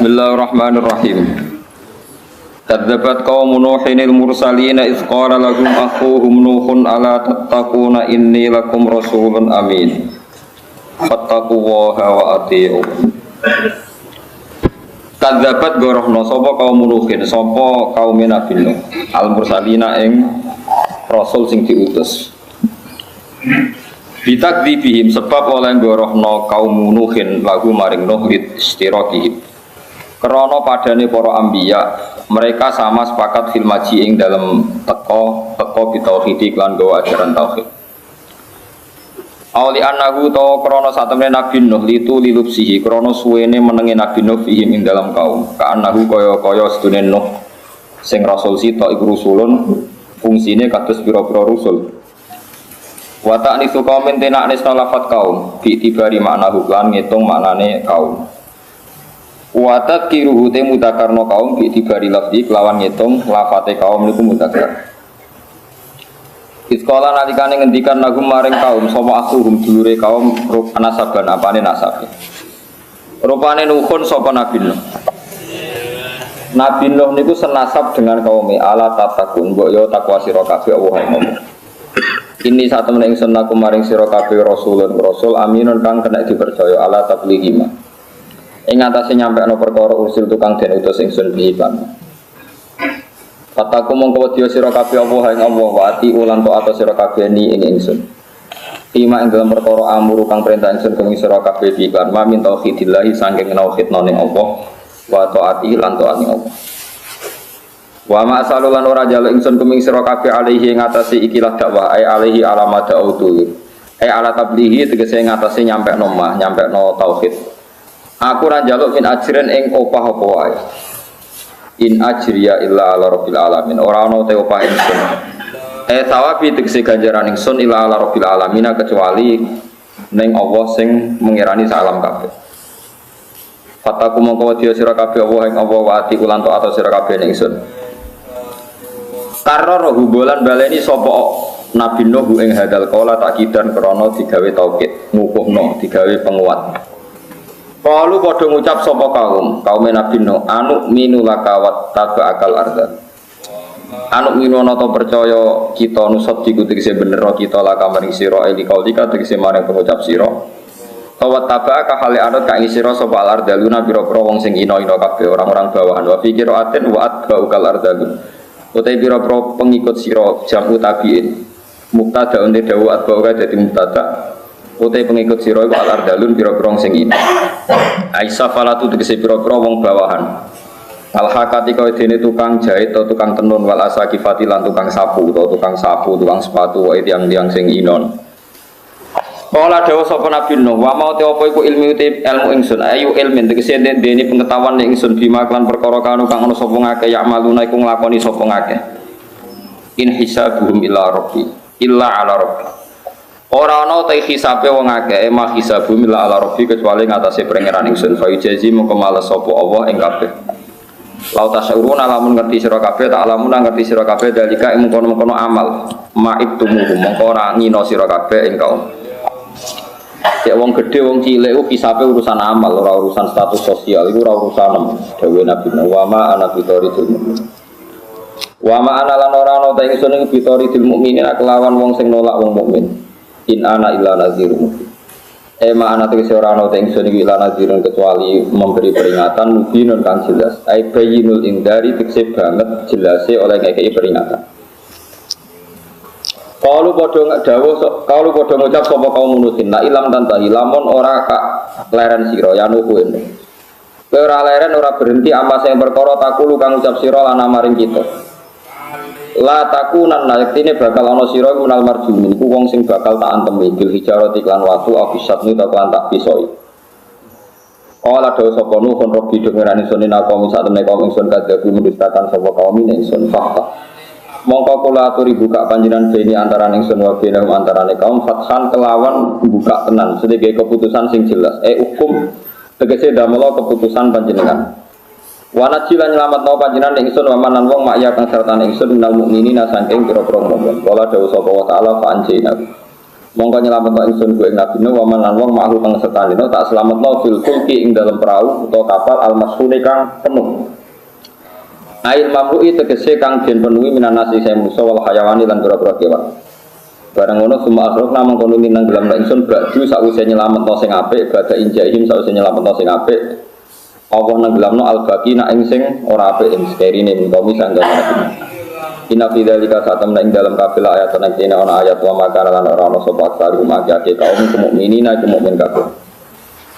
Bismillahirrahmanirrahim. Kadzabat qaumun Nuhin al-mursalin idz qala lahum akhuhum Nuhun ala tattaquna inni lakum rasulun amin. Fattaqullaha wa ati'un. Kadzabat gorohna sapa kaum Nuhin, sapa kaum Nabi Nuh al-mursalina ing rasul sing diutus. Bitakdzibihim sebab oleh gorohna kaum Nuhin lagu maring Nuh istirakihim. Krana padane para anbiya mereka sama sepakat fil maji ing dalam teko bitauhid lan gawa ajaran tauhid. Auli annahu ta krana satemene Nabi Nuh litu lilupsihi krana suwene menenge Nabi Nuh fihim ing dalam kaum ka annahu kaya sedune Nuh sing rasul sita iku rusulun fungsine kados pira-pira rusul. Wa ta'nisu qaumin tenaknis lafat kaum bi tibari maknahu lan ngitung maknane kaum. Watat kiruhu te mutakarno kaum bi tibari lafzi kelawan ngitung lafate kaum niku mutakar. Iskola nalikane ngendikan nagum maring kaum sapa akhuhum dulure kaum nasaban apane nasabe. Rupane Nuhun sapa Nabi Nuh. Nabi Nuh niku senasab dengan kaume ala tatakun mbok yo takwa sira kabeh Allah ngomong. Ini saat temen ingsun aku maring sira kabeh rasulun rasul aminun kang kena dipercaya ala tablighima. Ing atase nyampekno perkara usul tukang den utus ingsun biban. Fataku mongko wedya sira kabeh apa ing Allah wa ati ulan to atus sira kabeh ni ing ingsun. Ima ing dalam perkara amuru kang perintah ingsun kang sira kabeh biban ma min tauhidillah saking tauhidna ning Allah wa taati lan taati Allah. Wa ma salulan ora jaluk ingsun kuming sira kabeh alaihi ing atase ikilah dakwah ai alaihi alamat autu. Ala tablighi tegese ing atase nyampekno mah nyampekno tauhid. Aku ra njaluk min ajrin ing opah apa wae. In ajriya illa ala rabbil alamin. Ora ana te opah ingsun. Sawabi tegese ganjaran ingsun illa ala rabbil alamin kecuali ning Allah sing mengirani salam kabeh. Fataku mongko wedya sira kabeh Allah ing Allah wa ati ulan to atus sira kabeh ning ingsun. Karena hubolan baleni sapa Nabi Nuh ing hadal qala takidan krana digawe taukid, ngukuhno digawe penguat. Kalau padha ngucap sapa kaum Nabi Nuh anu minu lakawat taba akal arda. Anu minu ana ta percaya kita nusat diku tegese bener kita lakaman sira iki kaulika tegese marang pengucap sira. Tawat taba ka hale anut ka sira sapa al ardaluna pira-pira wong sing ina-ina kabeh orang-orang bawahan wa fikir aten wa atba'u kal ardalun. Utai pira-pira pengikut sira jamu tabiin. Mubtada unte dawu atba'u ka dadi mubtada. Utai pengikut sira iku al-ardalun pira-pira sing ina. Aisyah falatu tegese pira-pira wong bawahan. Al-hakati kaya dene tukang jahit atau tukang tenun wal asakifati lan tukang sapu, tukang sepatu wae tiang-tiang sing inon. Kala dawuh sapa Nabi Nuh, wa mau te apa iku ilmu ingsun, ayu ilmin tegese dene pengetahuan ingsun bima lan perkara kanu kang ana sapa ngake ya maluna iku nglakoni sapa ngake. In hisabuhum illa rabbi, illa ala rabbi. Ora ana ta hisabe wong akeh mah hisabu mila ala rabbi kecuali ngatasé pangeran ingsun fa jazi mongko males sapa Allah ing kabeh. Lau tasyuruna lamun ngerti sira kabeh tak lamun ngerti sira kabeh dalika ing kono-kono amal maibtumuhum mongko ora ngino sira kabeh ing kaum. Cek wong gedhe wong cilik ku hisabe urusan amal ora urusan status sosial iku ora urusan dawuh Nabi wa ma ana bitoridul mukmin. Wa ma ana lan ora ana ta ingsun ing bitoridul mukminin kelawan wong sing nolak wong mukmin. In ana illa nazirun. Ma ana tegese ora ana ingsun iki illa nazirun kecuali memberi peringatan mubinun kang jelas. Ai bayyinul indari tegese banget jelase oleh ngekeki peringatan. Kalau padha ngucap sapa kaum Nuhin la ilam tantahi lamun ora kak leren sira ya nuhu ini. Kowe ora leren ora berhenti amas sing perkara takulu kang ngucap sira lan maring kita. La takunan naktine bakal ana sira menal marjumin iku wong sing bakal tak antemi bil hijarati iklan watu afisat ni tak tak pisoi. Kala dawuh sapa Nuh kon robi dengerani sunin kaum sak temne kaum ingsun kadhaku mendustakan sapa kaum ingsun fakta. Mongko kula aturi buka panjenengan beni antarané ingsun wa bena antarané kaum fathan kelawan buka tenan sedaya keputusan sing jelas hukum tegese damela keputusan panjenengan. Wana cilan nyelametno panjenengan ingsun wa manan wong makya kang sertane ingsun minal mukminina saking pira-pira mukmin. Kala dawuh sapa wa taala fa anjina. Mongko nyelametno ingsun ku ing Nabi Nuh wa man lan wong ma'ruf kang sertane tak selametno fil fulki ing dalam perahu utawa kapal al-masfune kang penuh. Ail mamlu'i tegese kang den penuhi minan nasi saya musa wal hayawani lan pira-pira kewan. Barang ngono summa akhrok namung kono minang dalam ingsun ba'du sakwise nyelametno sing apik badha injahim sakwise nyelametno sing apik. Apa nang dalamno al-baqi nak ing sing ora apik ing sekerine min kaum sangga Nabi. Inna fi dzalika satam ing dalam kabeh ayat ana kene ana ayat wa maka lan ora ana sapa aksaru makake kaum mukminina mukmin kabeh.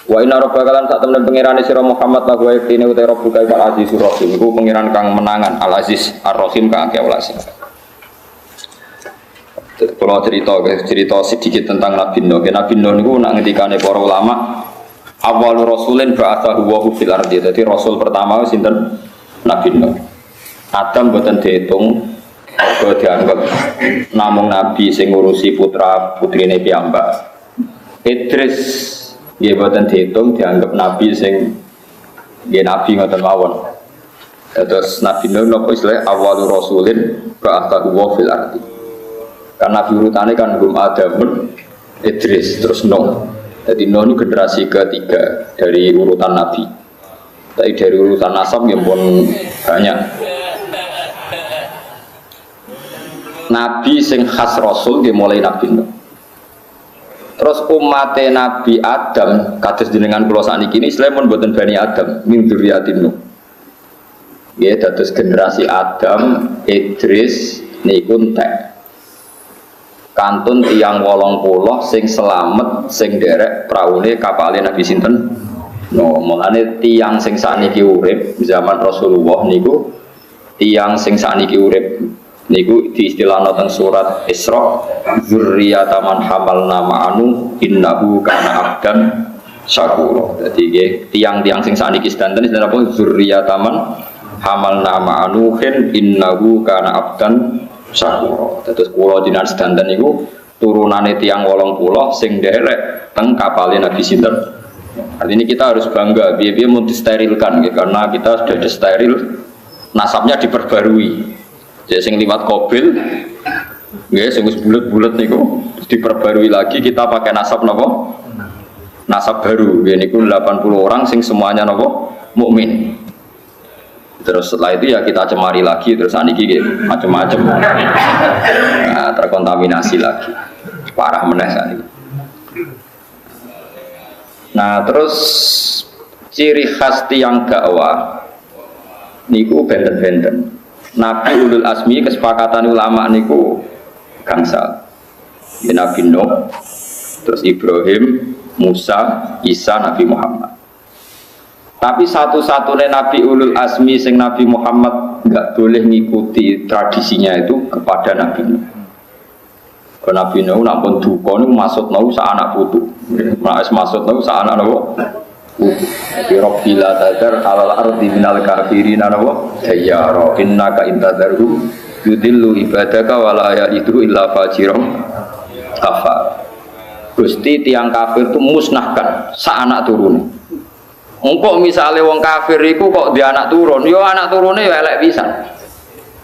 Wa inna rabbaka lan satam lan pangerane sira Muhammad la wa tine uta rabbuka al azizur rahim iku pangeran kang menangan al aziz ar-rahim kang akeh welas. Kalau cerita sedikit tentang Nabi Nuh. Nabi Nuh niku nak ngendikane para ulama awal rasulin ba'athahu wa fil ardi. Jadi rasul pertama sinten Nabi Nuh. Adam boten diitung kok dianggap namung nabi sing ngurusi putra putrine piyambak. Idris nggih boten diitung dianggap nabi sing nggih nabi ngoten mawon. Terus Nabi Nuh napa istilah awalur rasulin ba'athahu wa fil ardi. Karena nabi urutane kan Gum Adamun, Idris terus Nuh. Jadi Nuh ini generasi ketiga dari urutan nabi. Tapi dari urutan nasab yang pun banyak. Nabi sing khas Rasul dimulai Nabi Nuh. Terus umatnya Nabi Adam kados jenengan kula sakniki ini Sulaiman mboten Bani Adam min dzurriyyatin Nuh. Nggih dados generasi Adam, Idris niku entek. Kantun tiyang 80 sing selamat sing derek praune kapale Nabi sinten? No, mulane tiyang sing sakniki urip zaman Rasulullah niku tiyang sing sakniki urip niku diistilahno teng surat Isra dzurriyyatan man hamalna ma'anu innahu kana abdan syakura. Dadi nggih tiang-tiang sing sakniki sedanten istilah apa dzurriyyatan man hamalna ma'anu innahu kana abdan syakura. Terus kula jenengan sedanten niku turunane tiang 80 sing nderek teng kapale Nabi sinten. Artinya kita harus bangga biar mau disterilkan gitu, karena kita sudah disteril nasabnya diperbarui. Jadi sing liwat kobil, nggih sing wis bulet-bulet niku diperbarui lagi kita pakai nasab napa? Nasab baru. Nggih niku 80 orang sing semuanya napa? Mukmin. Terus setelah itu ya kita cemari lagi terus aniki nggih macam-macam. Nah, terkontaminasi lagi. Parah meneh sakniki. Nah, terus ciri khas tiyang dakwah niku benten-benten. Nabi ulul asmi kesepakatan ulama niku gangsal. Ya, Nabi Nuh, terus Ibrahim, Musa, Isa, Nabi Muhammad. Tapi satu-satunya Nabi ulul asmi sing Nabi Muhammad nggak boleh ngikuti tradisinya itu kepada Nabi Nuh. Karena Nabi Nuh nampun duka niku maksud Nuh sa anak putu. Nek maksud Nuh sa anak napa? Fi rabbila tadar alal ardi minal kafirin wa sayyara innaka intadarhu yudillu ibadaka wala yaidu illa fajirum kafar. Gusti tiang kafir itu musnahkan sa anak turune. Engko misale wong kafir iku kok di anak turun, yo anak turune yo elek pisan.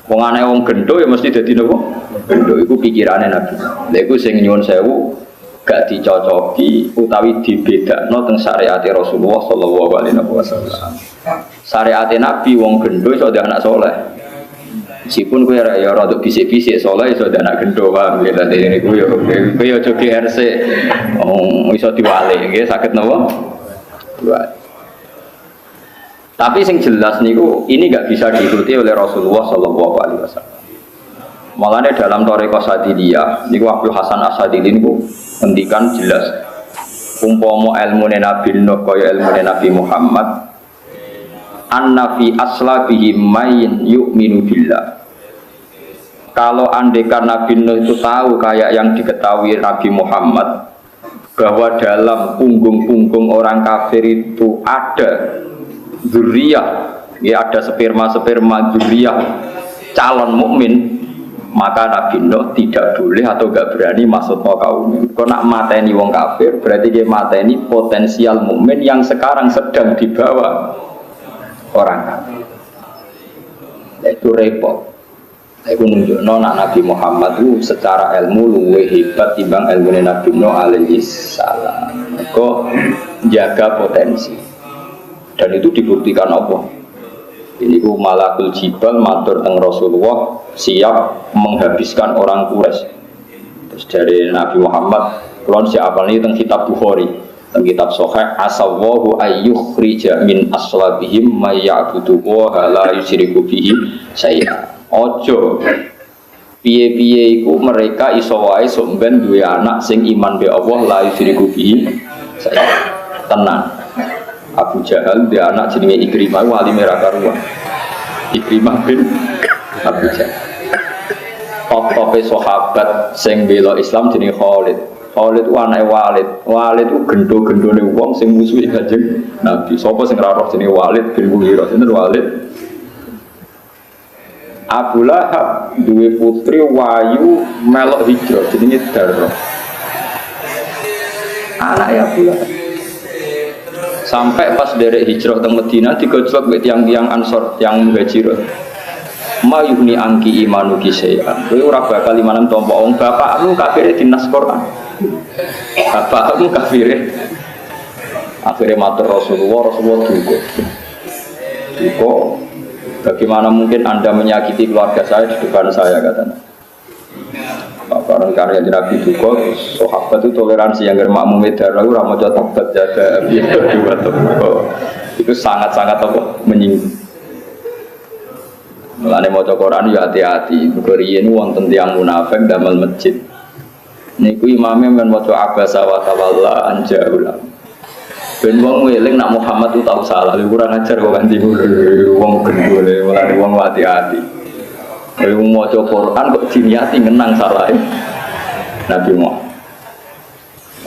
Wong aneh wong gendho ya mesti dadi napa? Gendho iku pikirane Nabi. Lha iku sing nyuwun sewu gak dicocoki utawi dibedakno teng syariat Rasulullah sallallahu alaihi wasallam. Syariat Nabi wong gendho iso dadi anak saleh. Meskipun kowe ya rada bisik-bisik saleh iso dadi anak gendho wae nggih dadi niku yo kowe aja GRC iso diwalik nggih saged napa? Diwalik. Tapi sing jelas niku ini gak bisa diikuti oleh Rasulullah sallallahu alaihi wasallam. Makanya dalam Thariqah Sadiliyah niku Abdul Hasan As-Sadili niku ngendikan jelas umpama ilmune Nabi Nuh kaya ilmune Nabi Muhammad anna fi aslabihi may yu'minu billah. Kalau andekan Nabi Nuh itu tahu kayak yang diketahui Nabi Muhammad bahwa dalam punggung-punggung orang kafir itu ada dzurriyah, ya ada sperma dzurriyah calon mukmin, maka Nabi Nuh tidak boleh atau gak berani masuk ke kaum. Kalau nak mateni wong kafir, berarti dia mateni potensial mukmin yang sekarang sedang dibawa orang kafir. Itu repot. Aku nunjukno nak Nabi Muhammad itu secara ilmu luwih hebat timbang ilmu Nabi Nuh alaihi salam. Kok jaga potensi. Dan itu dibuktikan apa? Ini ku malakul jibal matur teng Rasulullah siap menghabiskan orang Quraisy. Terus dari Nabi Muhammad kulon siapa nih teng kitab Bukhari, teng kitab Sahih asawahu ayyukhrija min aslabihim may ya'budu wa la yusyriku bihi syai'a. Ojo piye-piye iku mereka iso wae sok ben duwe anak sing iman be Allah la yusyriku bihi syai'a. Tenang. Abu Jahal dia anak jenenge Ikrimah wali merah karuan. Ikrimah bin Abu Jahal. Top-top sahabat sing bela Islam jenenge Khalid. Khalid ku anake Walid. Walid ku gendho-gendhone wong sing musuhi Kanjeng Nabi. Sapa sing ora roh jenenge Walid bin Mughirah. Sinten Walid? Abu Lahab duwe putri wayu melok hijrah jenenge Darrah. Anake Abu Lahab. Sampai pas derek hijrah ke Medina digojlok ke tiang-tiang Ansor yang Muhajirin. Mayuni angki imanu kisean. Kowe ora bakal imanan tompo wong bapakmu kafire dinas Quran. Bapakmu kafire. Akhirnya matur Rasulullah duka. Duka. Bagaimana mungkin Anda menyakiti keluarga saya di depan saya katanya. Barang karya Nabi duka, sahabat itu toleransi yang makmum medar lalu ramaja tabat jaga itu sangat-sangat menyinggung. Mulane maca Quran ya hati-hati. Riyen wonten tiyang munafik damel masjid. Niku imame men maca abasa wa tawalla anjaul. Ben wong eling nak Muhammad itu tahu salah, kurang ajar kok ganti wong gendole, mulane wong hati-hati. Kalau mau maca Quran kok diniati ngenang salahe Nabi Muhammad.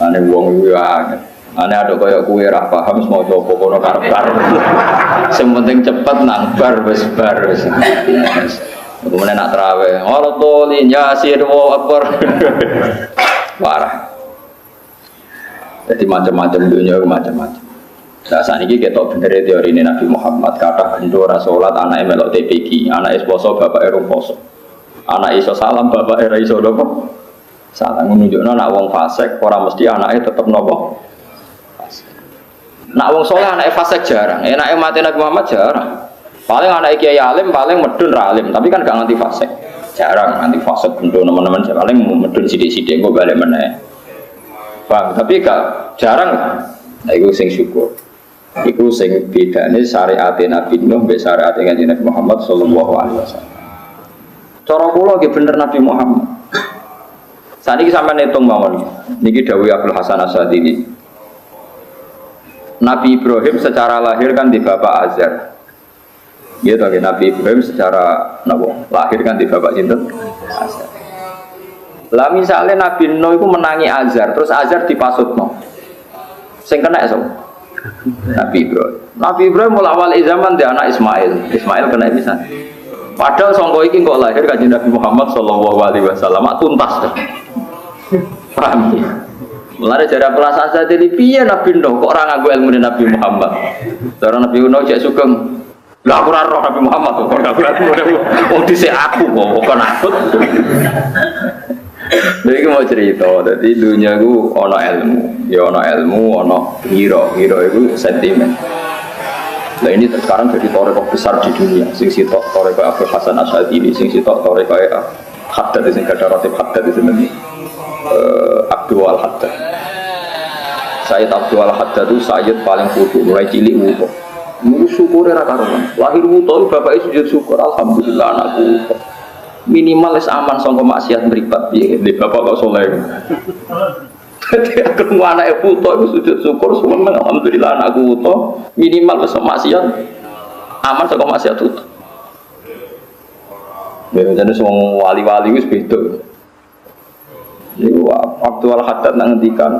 Ane wong iku ya ane ada kaya kowe ra paham maca apa kono karep-karep. Sing penting cepet nang bar wis bar wis. Kemudian nak tarawih, Allah tolin Yasin wa akbar. Parah. Jadi macam-macam dunia macam-macam. Nah saat ini kita bener teori ini Nabi Muhammad kata gendora sholat anak melok TPG, anak esposo bapak erung poso, anak iso salam bapak era iso dopo. Salam menunjukkan nak wong fasik orang mesti anaknya tetap nopo. Nak wong soleh anak fasik jarang, anaknya mati Nabi Muhammad jarang. Paling anak kiai alim paling medun ralim, tapi kan gak nganti fasik. Jarang nganti fasik gendor teman-teman paling medun sidik-sidik gue balik meneh. Bang, tapi gak jarang. Nah itu sing syukur. Iku sing bedane syariat Nabi Nuh mbek syariat Kanjeng Nabi Muhammad sallallahu alaihi wasallam. Cara kula nggih bener Nabi Muhammad. Saniki sampeyan hitung mawon. Niki dawuh Abdul Hasan As-Sadili. Nabi Ibrahim secara lahir kan di bapak Azar. Gitu kan Nabi Ibrahim secara lahir kan di bapak sinten? Azar. Lah misalnya Nabi Nuh itu menangi Azar, terus Azar dipasutno. Sing kena sapa? Nabi Ibrahim. Nabi Ibrahim mulai awal zaman dia anak Ismail. Ismail kena bisa. Padahal sangko iki kok lahir kanjeng Nabi Muhammad sallallahu alaihi wasallam tuntas. Paham ya? Mulai dari kelas asa dari piye Nabi Nuh kok ora nganggo ilmu Nabi Muhammad. Cara Nabi Nuh cek sugeng. Lah aku ora roh Nabi Muhammad kok ora wong dhisik aku kok nakut. Jadi mau cerita, jadi dunia itu ono ilmu, ya ono ilmu, ono hero itu sentimen. Nah ini sekarang jadi torekoh besar di dunia. Sing sitok torekoh Abdul Hasan As-Sadili, sing sitok torekoh Haddad, sing gada ratib Haddad di sini. Abdul Al-Haddad. Sayyid Abdul Al-Haddad itu Sayyid paling kudu, mulai cilik wuto. Syukur era karuan. Lahir wuto, bapaknya sujud syukur, alhamdulillah anakku. Minimal es aman sangka maksiat mripat piye di bapak kok saleh. Dadi aku anak puto iku sujud syukur seneng alhamdulillah anakku puto minimal wis maksiat aman sangka maksiat itu. Biasane wong wali-wali wis beda. Niku waktu Al-Haddad nang ngendikan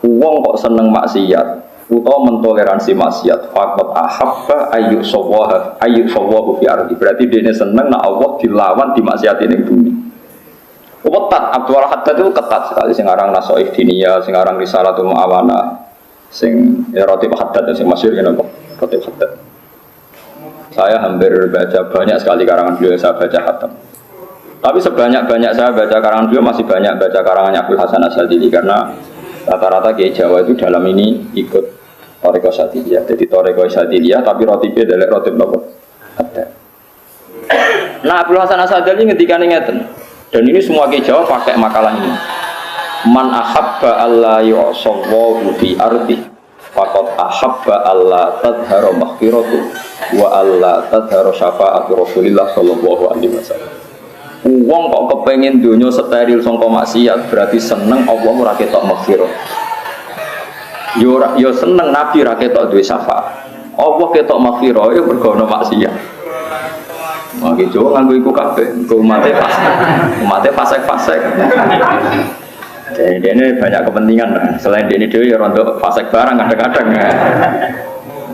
wong kok seneng maksiat utawa mentoleransi maksiat faqat ahabba ayyuk sawahu fi ardi berarti dia seneng nak Allah dilawan di maksiatin ning bumi. Ketat Abdul Haddad itu ketat sekali sing aran Nasaih Diniyah, sing aran Risalatul Mu'awana, sing Ratib Haddad sing masyhur ngene kok Ratib Haddad. Saya hampir baca banyak sekali karangan beliau, saya baca khatam. Tapi sebanyak-banyak saya baca karangan beliau masih banyak baca karangannya Abdul Hasan Asyadzili karena rata-rata Kiai Jawa itu dalam ini ikut Thariqah Syadziliyah. Jadi Thariqah Syadziliyah tapi rotibnya adalah rotib nopo ada. Nah Abdul Hasan Asyadzili ngendikan ngeten. Dan ini semua Kiai Jawa pakai makalah ini. Man ahabba alla yu'asawwahu fi ardi faqad ahabba alla tadhara maghfiratu wa alla tadhara syafa'atu Rasulillah sallallahu alaihi wasallam. Wong kok kepengin donya steril sangka maksiat berarti seneng Allah ora ketok maghfirah. Yo seneng Nabi ora ketok duwe syafaat. Allah ketok maghfirah yo mergo ana maksiat. Mangke Jawa nganggo iku kabeh, umate fasek-fasek. Jadi ini banyak kepentingan. Selain ini dewi ya rontok fasek barang kadang-kadang.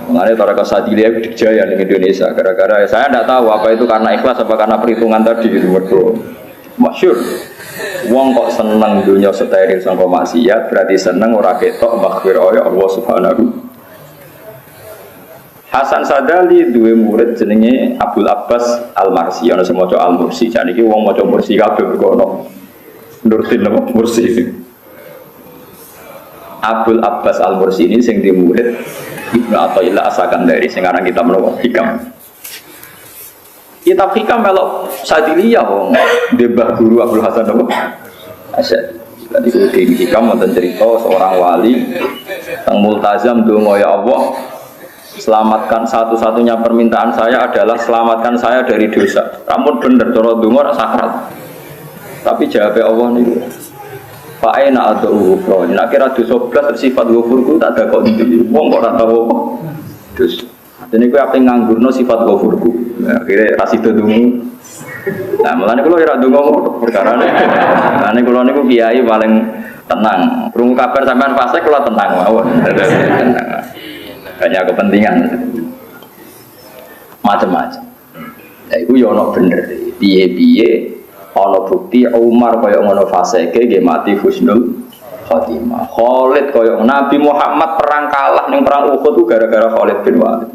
Mengenai Thariqah Syadziliyah dijaya di Indonesia. Gara-gara saya tidak tahu apa itu karena ikhlas apa karena perhitungan tadi. Masyhur. Wong kok seneng dunia steril sangka maksiat berarti seneng ora ketok maghfirah Allah Subhanahu. Hasan Sadali duwe murid jenenge Abdul Abbas Al-Marsi ana sing maca Al-Mursi. Jan iki wong maca Mursi kabeh mergo ono Nurdin nama Mursi ini. Abdul Abbas Al-Mursi ini sing di murid Ibnu Athaillah As-Sakandari sing aran kitab menapa Hikam. Kitab Hikam melok Syadziliyah wong debah guru Abdul Hasan apa? Asyad. Tadi di Hikam wonten cerita seorang wali teng multazam donga ya Allah, selamatkan satu-satunya permintaan saya adalah selamatkan saya dari dosa. Rampun bener cara donga ora sakrat. Tapi jawabnya Allah nih, Pak Ena ada ghufur. Nak kira dosa belas sifat ghufurku tak ada kok itu. Wong kok ora tahu apa. Terus, jadi aku apa nganggurno sifat ghufurku. Akhirnya rasido dungu. Nah, mulane kula ora ndonga perkarane. Mulane kula niku kiai paling tenang. Krungu kabar sampean fase kula tenang mawon. Banyak kepentingan. Macam-macam. Ya iku yo ono bener. Piye-piye ana bukti Umar kaya ngono faseke nggih mati husnul khotimah. Khalid kaya Nabi Muhammad perang kalah ning perang Uhud itu gara-gara Khalid bin Walid.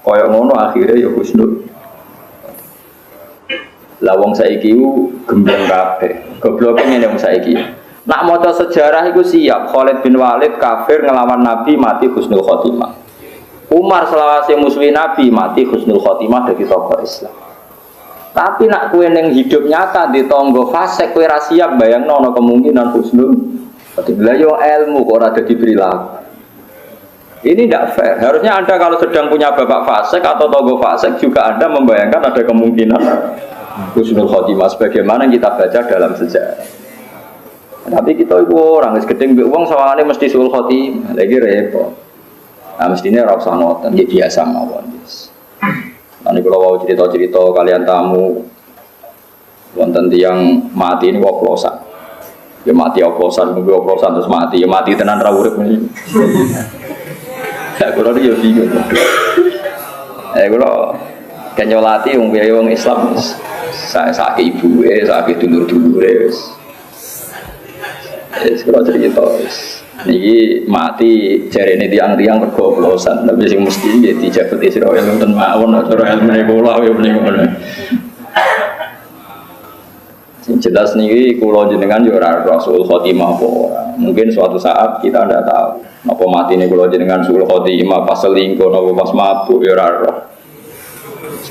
Kaya ngono akhirnya ya husnul. Lah wong saiki ku gembleng kabeh. Gobloke ngene wong saiki. Nak maca sejarah iku siap Khalid bin Walid kafir ngelawan Nabi mati husnul khotimah. Umar selawase musuhi Nabi mati husnul khotimah dadi tokoh Islam. Tapi nak kue neng hidup nyata di tonggo fase kue siap bayangno ono kemungkinan husnul. Lah yo ilmu kok ora dadi perilaku. Ini tidak fair. Harusnya Anda kalau sedang punya bapak fasik atau tonggo fasik juga Anda membayangkan ada kemungkinan husnul khotimah sebagaimana kita baca dalam sejarah. Tapi kita itu orang wis gedeng mbek wong sawangane mesti sul khotimah. Lagi repot. Nah mestinya ora usah ngoten, ya biasa mawon. Nanti kalau mau cerita-cerita kalian tamu wonten tiyang mati ini oplosan. Ya mati oplosan, mungkin oplosan terus mati. Ya mati tenan ra urip ini. Ya kalau dia bingung. Kalau kenyolati wong Islam saya sakit ibu sakit dulur-dulur kalau cerita niki mati jarene tiang-tiang mergo oplosan tapi sing mesti nggih dijabat Israil wonten mawon cara ilmune kula ya meniku ngono. Sing jelas niki kula jenengan yo ora rasul khotimah apa ora. Mungkin suatu saat kita ndak tahu napa matine kula jenengan sul khotimah pas selingkuh napa pas mabuk yo ora roh.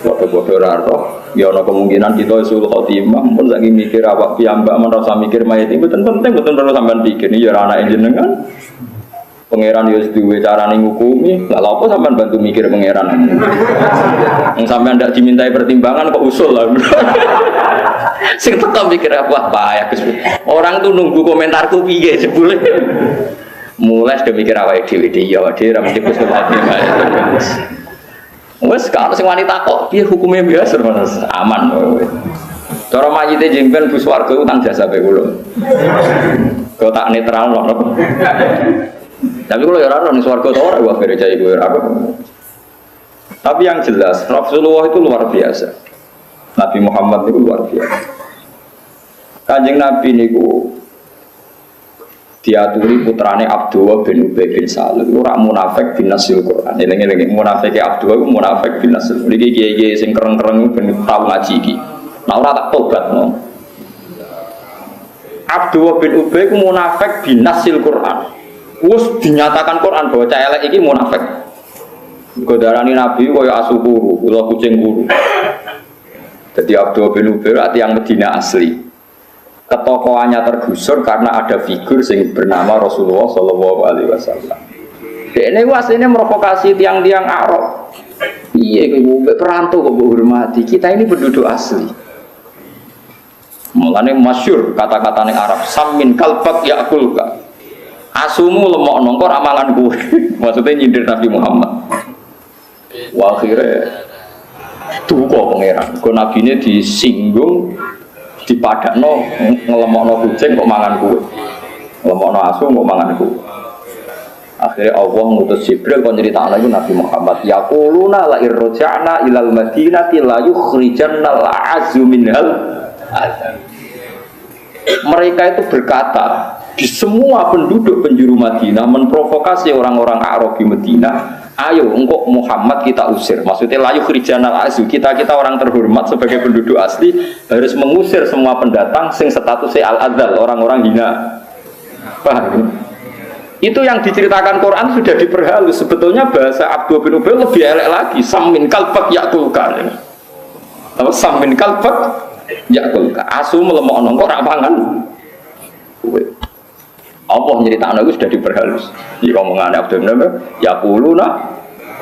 Bodoh-bodoh ora roh. Ya ana kemungkinan kita sul khotimah pun lagi mikir awak piyambak merasa mikir mayit itu penting betul perlu sampean pikir ya ora anak jenengan. Pangeran yo duwe carane ngukumi, lha apa sampean bantu mikir pangeran. Wong sampean ndak dimintai pertimbangan kok usul lah. Sing tetep mikir apa ya Gus. Orang tuh nunggu komentarku piye jebule. Mulai sudah mikir awake dhewe ya dhewe ra mesti Gus khotimah. Wes kalau sing wanita kok piye hukumnya biasa aman kowe. Cara mayite jemben bus warga utang jasa bae kula. Kok tak netral lho. Tapi kula ya ora ning swarga to ora wae gereja iku ora. Tapi yang jelas Rasulullah itu luar biasa. Nabi Muhammad itu luar biasa. Kanjeng Nabi niku diaturi putrane Abdullah bin Ubay bin Salul ora munafik bin nasil Quran. Eling-eling munafike Abdullah ku munafik bin nasil. Niki kiai-kiai sing kereng-kereng ben tau ngaji iki. Nah ora tak tobatno. Abdullah bin Ubay ku munafik bin nasil Quran. Wis dinyatakan Quran bahwa cah elek iki munafik. Godarani Nabi kaya asu kuru, kula kucing kuru. Jadi Abdullah bin Ubay yang Medina asli. Ketokohannya tergusur karena ada figur yang bernama Rasulullah Shallallahu Alaihi Wasallam. Ini aslinya memprovokasi tiang-tiang Arab. Iya, perantau kok hormati. Kita ini penduduk asli. Mulanya masyur kata-kata Arab. Samin kalbak yakulka. Asumu lemok nongkor amalan gue. Maksudnya nyindir Nabi Muhammad. Wah akhirnya tuh kok pangeran. Kok Nabi ini disinggung. Dipadakno ngelemokno kucing kok mangan kue, ngelemokno asu kok mangan kue. Akhirnya Allah ngutus Jibril kon nyeritakno iku Nabi Muhammad yaquluna la irja'na ilal madinati la yukhrijanna al-'azzu minhal adhan. Mereka itu berkata di semua penduduk penjuru Madinah memprovokasi orang-orang Arab di Madinah. Ayo, engkau Muhammad kita usir. Maksudnya layu khrijanal azu. Kita orang terhormat sebagai penduduk asli harus mengusir semua pendatang sing statusnya al-adzal, orang-orang hina. Paham? Itu yang diceritakan Quran sudah diperhalus. Sebetulnya bahasa Abdullah bin Ubay lebih elek lagi. Samin kalbak yakulka. Apa samin kalbak yakulka? Asu melemok nongko rak pangan. Allah nyeritakno itu sudah diperhalus. Di omongan Abdul bin Ubay, yaquluna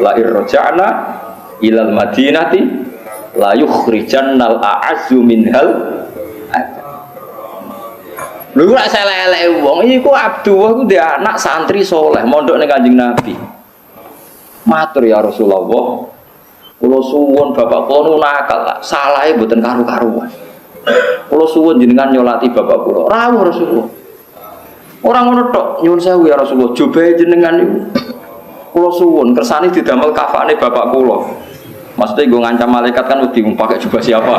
la irja'na ilal madinati la yukhrijannal a'azzu minhal adhan. Lha ora selelek wong iku Abdullah ku dia anak santri soleh mondok ning Kanjeng Nabi. Matur ya Rasulullah. Kula suwun bapak kula nakal, salahe mboten karu-karuan. Kula suwun jenengan nyolati bapak kula. Rawuh Rasulullah. Orang ngono tok nyuwun sewu ya Rasulullah, jobahe jenengan niku. Kula suwun kersane didamel kafane bapak kula. Maksudnya gue ngancam malaikat kan wedi pakai jubah siapa.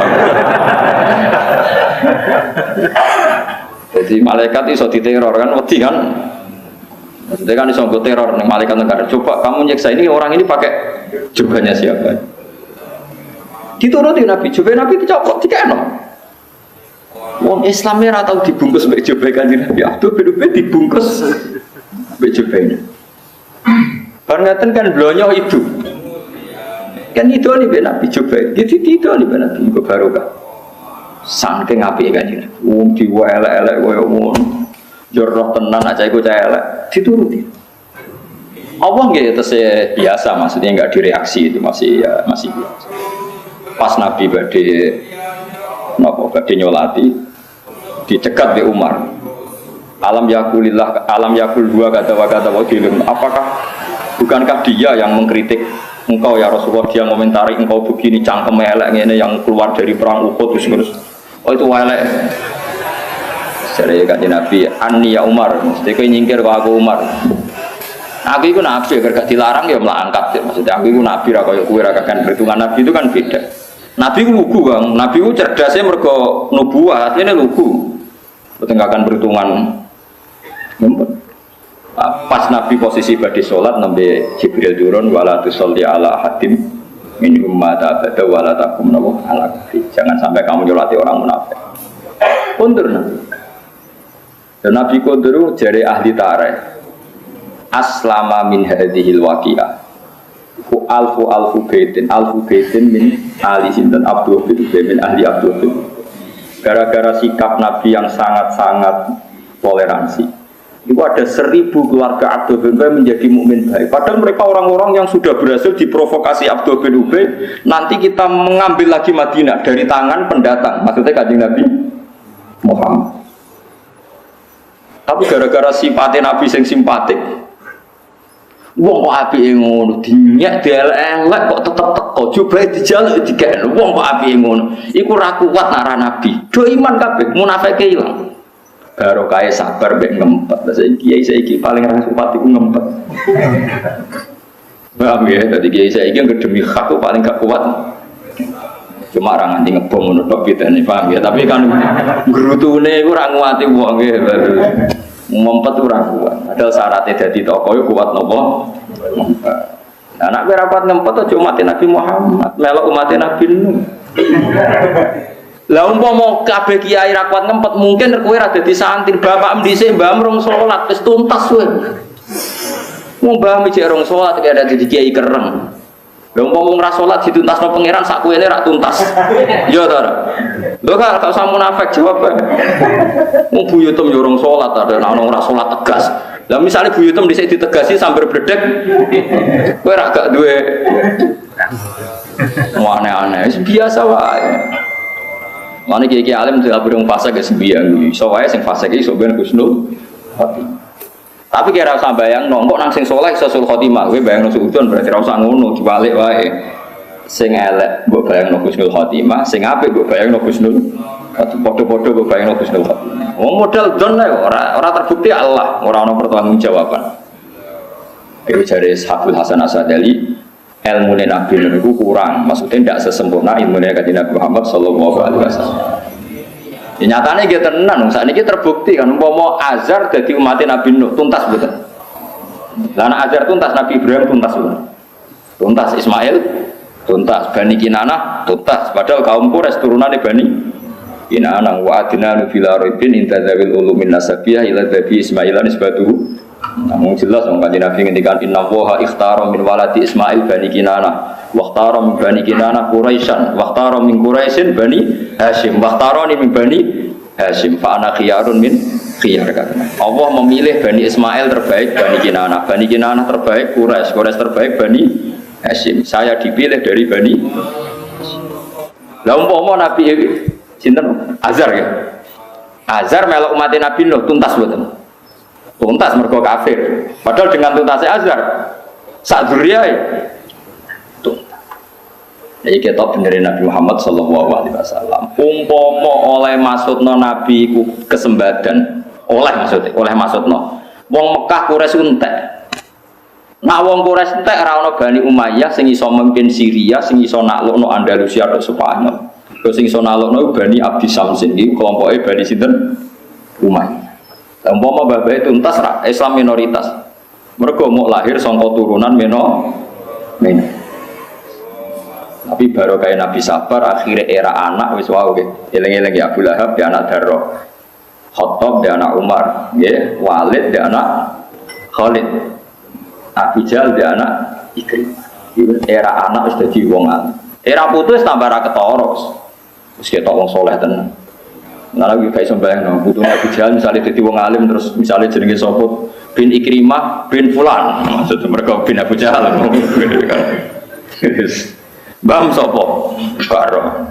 Jadi malaikat iso diteror kan wedi kan. Maksudnya kan iso nggo teror ning malaikat negara. Coba kamu nyiksa ini orang ini pakai jubahnya siapa? Dituruti Nabi, jubah Nabi dicopot dikeno. Wong Islamnya ora tau dibungkus mbek jubah Kanjeng Nabi. Abdul bin Ubay dibungkus mbek jubahnya. Bar ngaten kan blonyo itu. Kan itu nih mbek Nabi jubah. Gitu itu nih mbek Nabi kok barokah. Saking apike Kanjeng Nabi. Wong diwelek-elek koyo ngono. Jorok tenan aja iku cah elek dituruti. Allah nggih tesih biasa maksudnya enggak direaksi itu masih biasa. Pas Nabi badhe nyolati dicegat di Umar. Alam yakulillah, alam yakul dua kata wakilun. Apakah bukankah dia yang mengkritik engkau ya Rasulullah, dia komentari engkau begini cangkem elek ini yang keluar dari perang Uhud terus. Oh itu elek. Jadi kata Nabi, Ani ya Umar, mesti kau nyingkir kau aku Umar. Aku itu Nabi, agar gak dilarang ya melangkat. Maksudnya aku itu Nabi, rakyat kue rakakan perhitungan Nabi itu kan beda. Nabi itu lugu bang, Nabi itu cerdasnya mergo nubuah, artinya lugu. Bertengahkan perhitungan. Pas Nabi posisi badhe salat nembe Jibril turun wala tusolli ala hadim min ummata abada wala takum nawa ala kafir. Jangan sampai kamu nyolati orang munafik. Kondur Nabi. Dan Nabi kondur jari ahli tarikh. Aslama min hadhil waqi'ah. Alfu baitin min ahli sinten Abdul bin Ubay min ahli Abdul bin. Gara-gara sikap Nabi yang sangat-sangat toleransi, itu ada 1000 keluarga Abdul bin Ubay menjadi mukmin baik. Padahal mereka orang-orang yang sudah berhasil diprovokasi Abdul bin Ubay. Nanti kita mengambil lagi Madinah dari tangan pendatang. Maksudnya Kanjeng Nabi Muhammad. Tapi gara-gara sifatnya Nabi yang simpatik, wong kok apike ngono, dinyak delek kok tetep teko, coba dijaluk dikene. Wong kok apike ngono. Iku ra kuat nara Nabi. Do iman kabeh, munafike ilang. Barokah sabar mbek ngempet. Kiai saiki paling ra kuat iku ngempet. Paham ya, dadi kiai saiki yang demi hak paling gak kuat. Cuma ra nganti ngebom ngono tok pitene, paham ya. Tapi kan grutune iku ra nguati wong nggih. Ngumpet ora kuat. Padahal syaratnya dadi tokoh yo kuat napa? Nah, anak rapat ngempet aja umat Nabi Muhammad, melok umat Nabi Nuh. Lah umpama kabeh kiai ra kuat ngempet, mungkin kowe ra dadi santri, bapak dhisik mbah rong salat wis tuntas kowe. Wong mbah mijik rong salat kaya dadi kiai kereng. Lah umpama ora salat dituntasno pangeran sak kuwene ra tuntas. Iya ta ora? Lho gak usah munafik jawab. Wong buyutem yo rong salat ada ana ora salat tegas. Lah misalnya buyutem dhisik ditegasi sambil bledek kowe ra gak duwe aneh-aneh biasa wae. Mane kiai alim tidak berung fase ke sembiang, iso wae sing fase iki iso ben husnul khotimah. Tapi kira usah bayang nongkok nang sing saleh iso husnul khotimah, kowe bayangno suudon berarti ora usah ngono, dibalik wae. Sing elek mbok bayangno husnul khotimah, sing apik mbok bayangno husnul khotimah. Padha-padha mbok bayangno husnul khotimah. Wong modal don ora terbukti Allah, ora ana pertanggungjawaban. Iki jare Sahabul Hasan Asadali ilmu Nabi Nuh itu kurang, maksudnya tidak sesempurna ilmu Nabi Muhammad Sallallahu Alaihi Wasallam. Nyatanya kita tenan, saat ini terbukti kan, umpama Azar jadi umat Nabi Nuh tuntas betul. Lana Azar tuntas, Nabi Ibrahim tuntas betul. Tuntas Ismail, tuntas Bani Kinanah, tuntas. Padahal kaum Quraisy turunan Bani Kinanah. Wa adina nubila roibin intadzawil ulumin nasabiyah ila dabi Ismailan isbatuhu. Namun jelas Nabi ngendikan inna woha ikhtara min waladi Ismail Bani Kinanah wakhtara min Bani Kinanah Quraisyan wakhtara min Quraisyin Bani Hashim wakhtara min Bani Hashim fa'ana khiyarun min khiyar. Allah memilih Bani Ismail terbaik Bani Kinanah terbaik Quraisy terbaik Bani Hashim. Saya dipilih dari Bani lah umpama Nabi sinten Azar ya Azar melok umat Nabi Nuh tuntas betul. Tuntas mergo kafir. Padahal dengan tuntasnya Azhar sak dzurriyae tuntas. Iki ketok benerin Nabi Muhammad sallallahu alaihi wasallam. Umpama oleh maksudno Nabi ku kesembadan, oleh maksudno. Wong Mekah Quraisy entek. Nah wong Quraisy entek ora ana Bani Umayyah sing iso memimpin Syria, sing iso naklukno Andalusia atau Spanyol. Sing iso naklukno Bani Abdi Samsin iki kelompoke Bani sinten? Umayyah. Umpama bapak itu entas Islam minoritas, mereka mau lahir sangka turunan meno. Tapi baru kayak Nabi Sabar akhirnya era anak wis wow gitu. Eleng-eleng ya Abu Lahab dia anak Darroh, Khattab dia anak Umar, ya Walid dia anak Khalid, Abu Jahal dia anak Ikrimah. Era anak sudah diwongan. Era putus tambah ra ketoros. Terus kita wong soleh tenan. Nah lagi kayak sembahyang no, butuhnya Abu Jahal misalnya jadi wong alim terus misalnya jenenge sopot bin Ikrimah bin Fulan, maksudnya mereka bin Abu Jahal, bam sopot, baru,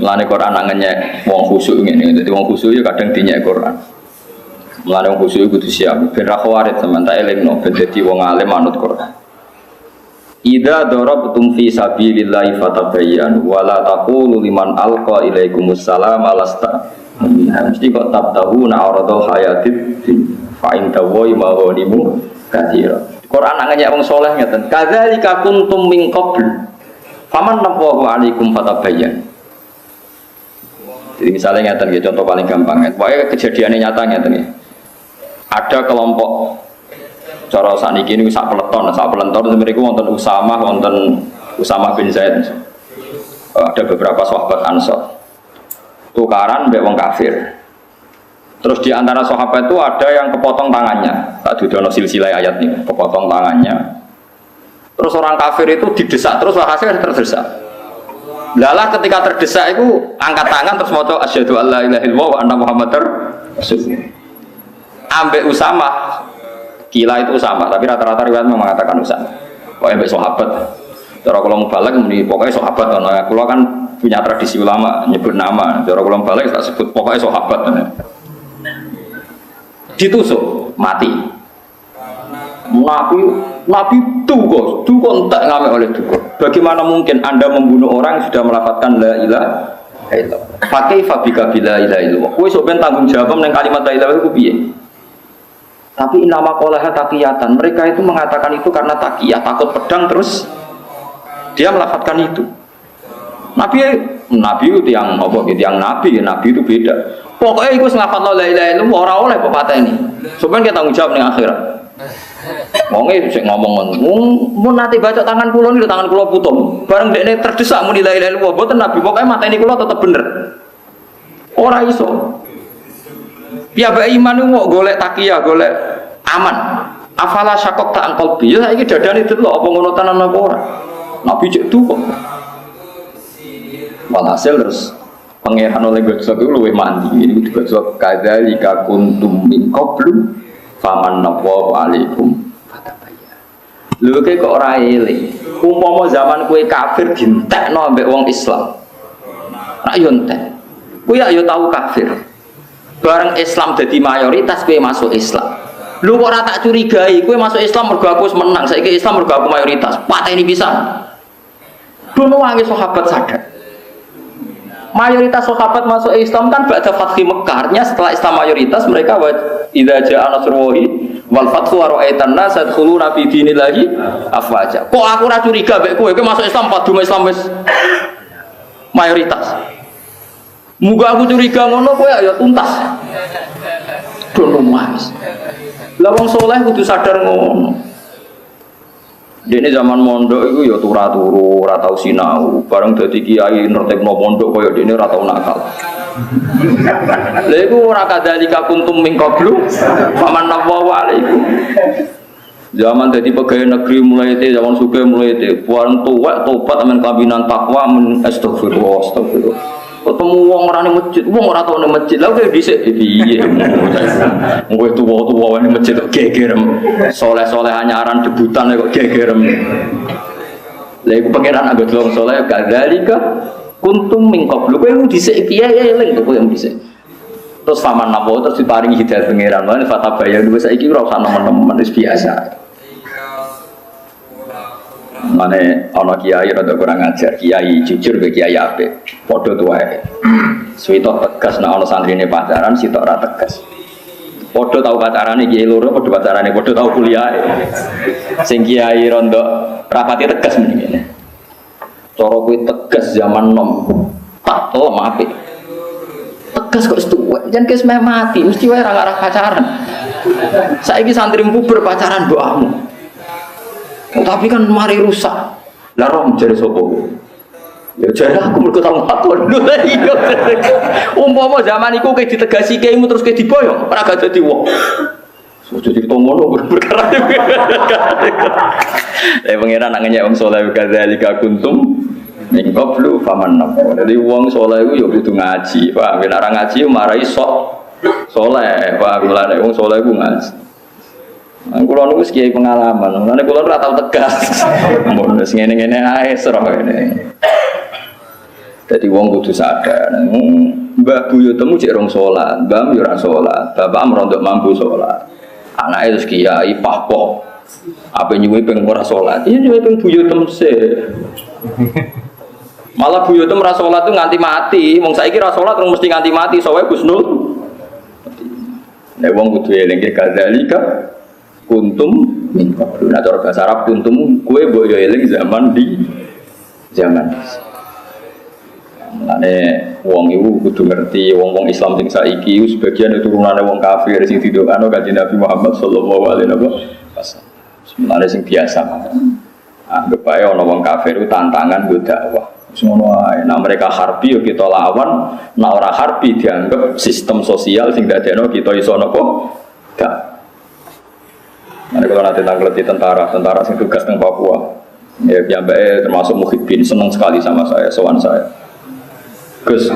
melane Quran angannya wong khusyuk ini, jadi wong khusyuk ya kadang dinyek Quran, melane wong khusyuk itu siap, bin rakwarit sementara eling no, bin jadi wong alim manut Quran. Idza darabtum fi sabilillahi fatabayyanu wa la taqulu liman alqa ilaikumus salam lasta mesti kok tabtahuna aradul hayatid fa in tawai maghanimu katsira. Quran nanya wong saleh ngeten kadzalika kuntum min qabl faman nafahu alaikum fatabayyan. Jadi misalnya ngeten nggih contoh paling gampang pokoke kejadiannya nyata ngeten nggih. Ada kelompok cara saniki ini sak peleton mereka wonten Usamah bin Zaid. Ada beberapa sahabat Ansor. Tukaran mbek wong kafir. Terus di antara sahabat itu ada yang kepotong tangannya. Tak didono silsilah ayat ini, kepotong tangannya. Terus orang kafir itu didesak terus hasilnya terdesak. Lalah ketika terdesak itu angkat tangan terus maca asyhadu alla ilaha illallah wa anna muhammadar rasulullah. Ambek Usamah Kila itu sama, tapi rata-rata riwayat mengatakan Usamah. Pokoknya mbek sahabat. Cara kalau mau balik muni pokoknya sahabat ana. Kula kan punya tradisi ulama nyebut nama. Cara kalau mau balik tak sebut pokoknya sahabat. Ditusuk, mati. Nabi duga entek ngamek oleh duga. Bagaimana mungkin Anda membunuh orang yang sudah melafatkan la ilaha illallah? Pakai fabika bila ilaha illallah. Kowe sok ben tanggung jawab nang kalimat la ilaha iku piye? Tapi nama qolaha taqiyatan. Mereka itu mengatakan itu karena taqiyah, takut pedang terus dia melafatkan itu. Nabi Nabi itu yang apa gitu, yang nabi itu beda. Pokoknya iku ngafat la ilaha illallah ora oleh kok pateni. Sampeyan kita tanggung jawab ning akhirat. Wonge sing ngomong mun nate baca tangan kula niku tangan kula putung. Bareng dekne terdesak muni la ilaha illallah mboten nabi pokoke mateni kula tetep bener. Ora iso. Piyambake iman niku kok golek takiyah, golek aman. Afala syakok tak angkol bi. Ya saiki dadane delok apa ngono tenan apa ora. Nabi cek tuh kok. Walhasil terus pangeran oleh gojlok itu luwih mandi. Ini gojlok kadzalika kuntum min qablu famanallahu alaikum fatabayyan. Lho kok ora eling. Umpama zaman kowe kafir dintekno ambek wong Islam. Rak yo entek. Kowe ya tahu kafir. Bareng Islam dadi mayoritas kowe masuk Islam. Lu kok ora tak curigai, kowe masuk Islam mergo aku wis menang, saiki Islam mergo aku mayoritas. Pateni pisan. Dono wangi sahabat sadar. Mayoritas sahabat masuk Islam kan ba'da fathi Mekkah. Artinya setelah Islam mayoritas mereka idza ja'a nasrullahi wal fathu wa ra'aitan nas yadkhuluna fi dinillahi afwaja. Kok aku ora curiga mbek kowe masuk Islam padha Islam wis mayoritas. Muga aku curiga ngono kowe ya tuntas. Dono mas. Lah wong saleh kudu sadar ngono. Dene zaman mondok iku ya turu ora tau sinau, bareng dadi kiai nertibno pondok kaya dene ora tau nakal. Lha iku ora kadzalika kuntum min qablu famanallahu alaikum. Zaman dadi pegawai negeri mulai itu, zaman sugih mulai itu, bareng tuwek tobat men kabinan takwa men astagfirullah. Ketemu wong ora ning masjid, wong ora tau ning masjid. Lah kowe dhisik piye? Kowe tuwa-tuwa ning masjid kok gegerem. Soleh-soleh anyaran debutan kok gegerem. Lah iku pangeran anggo wong soleh kadzalika kuntum min qablu. Kowe dhisik piye eling kowe yang dhisik. Terus faman napa terus diparingi hidayah pangeran. Lan fatabayyan wis saiki ora usah nemen-nemen wis biasa. Mane ana kiai rada kurang ajar, kiai jujur be kiai apik. Padha tuwae. Sitok tegas nek ana santrine pacaran, sitok ora tegas. Padha tau pacarane kiai loro, padha pacarane, padha tau kuliah. Sing kiai rondo rapati tegas mrene. Cara kuwi tegas zaman nom. Tak to apik. Tegas kok tuwek, jan kes mati, mesti wae ora ngarah pacaran. Saiki santri puber pacaran mbokmu. Tapi kan mari rusak. Lah rom jare sapa? Ya jare aku mergo tau takon. Umpama zaman iku kowe ditegasi kiaimu terus kowe diboyong, ora gak dadi wong. Sudah cerita ngono perkara. Pangeran nak ngenyek wong saleh kadzalika kuntum min qablu famanna. Dadi wong saleh iku ya kudu ngaji. Pak, nek ora ngaji marai sok saleh. Pak, mulane wong saleh iku ngaji. Kulo niku wis kiai pengalaman, mulane kulo ora tau tegas. Mun wis ngene-ngene ae serah ngene. Dadi wong kudu sadar, mbah buyutmu cek rong salat, mbah yo ora salat, bapak merondok mampu salat. Anake terus kiai pahpoh. Apa nyuwe ping ora salat, iya nyuwe ping buyutem se. Malah buyutem ora salat tuh nganti mati, wong saiki ora salat terus mesti nganti mati, sowe Gusnul. Nek wong kudu eling kadzalika kuntum min qablu. Nah cara bahasa Arab kuntum kowe mbok yo eling zaman di zaman. Mulane wong iku kudu ngerti wong-wong Islam sing saiki iku sebagian turunane wong kafir sing didokano Kanjeng Nabi Muhammad sallallahu alaihi wasallam. Mulane sing biasa. Anggap ae ana wong kafir itu tantangan nggo dakwah. Wis ngono ae. Nah mereka harbi yo kita lawan, nah ora harbi dianggap sistem sosial sing dadekno kita iso napa? Gak. Nanti kalau nanti tanggleti tentara yang tugas di Papua, ya piyambake termasuk Muhyiddin senang sekali sama saya, sowan saya. Gus,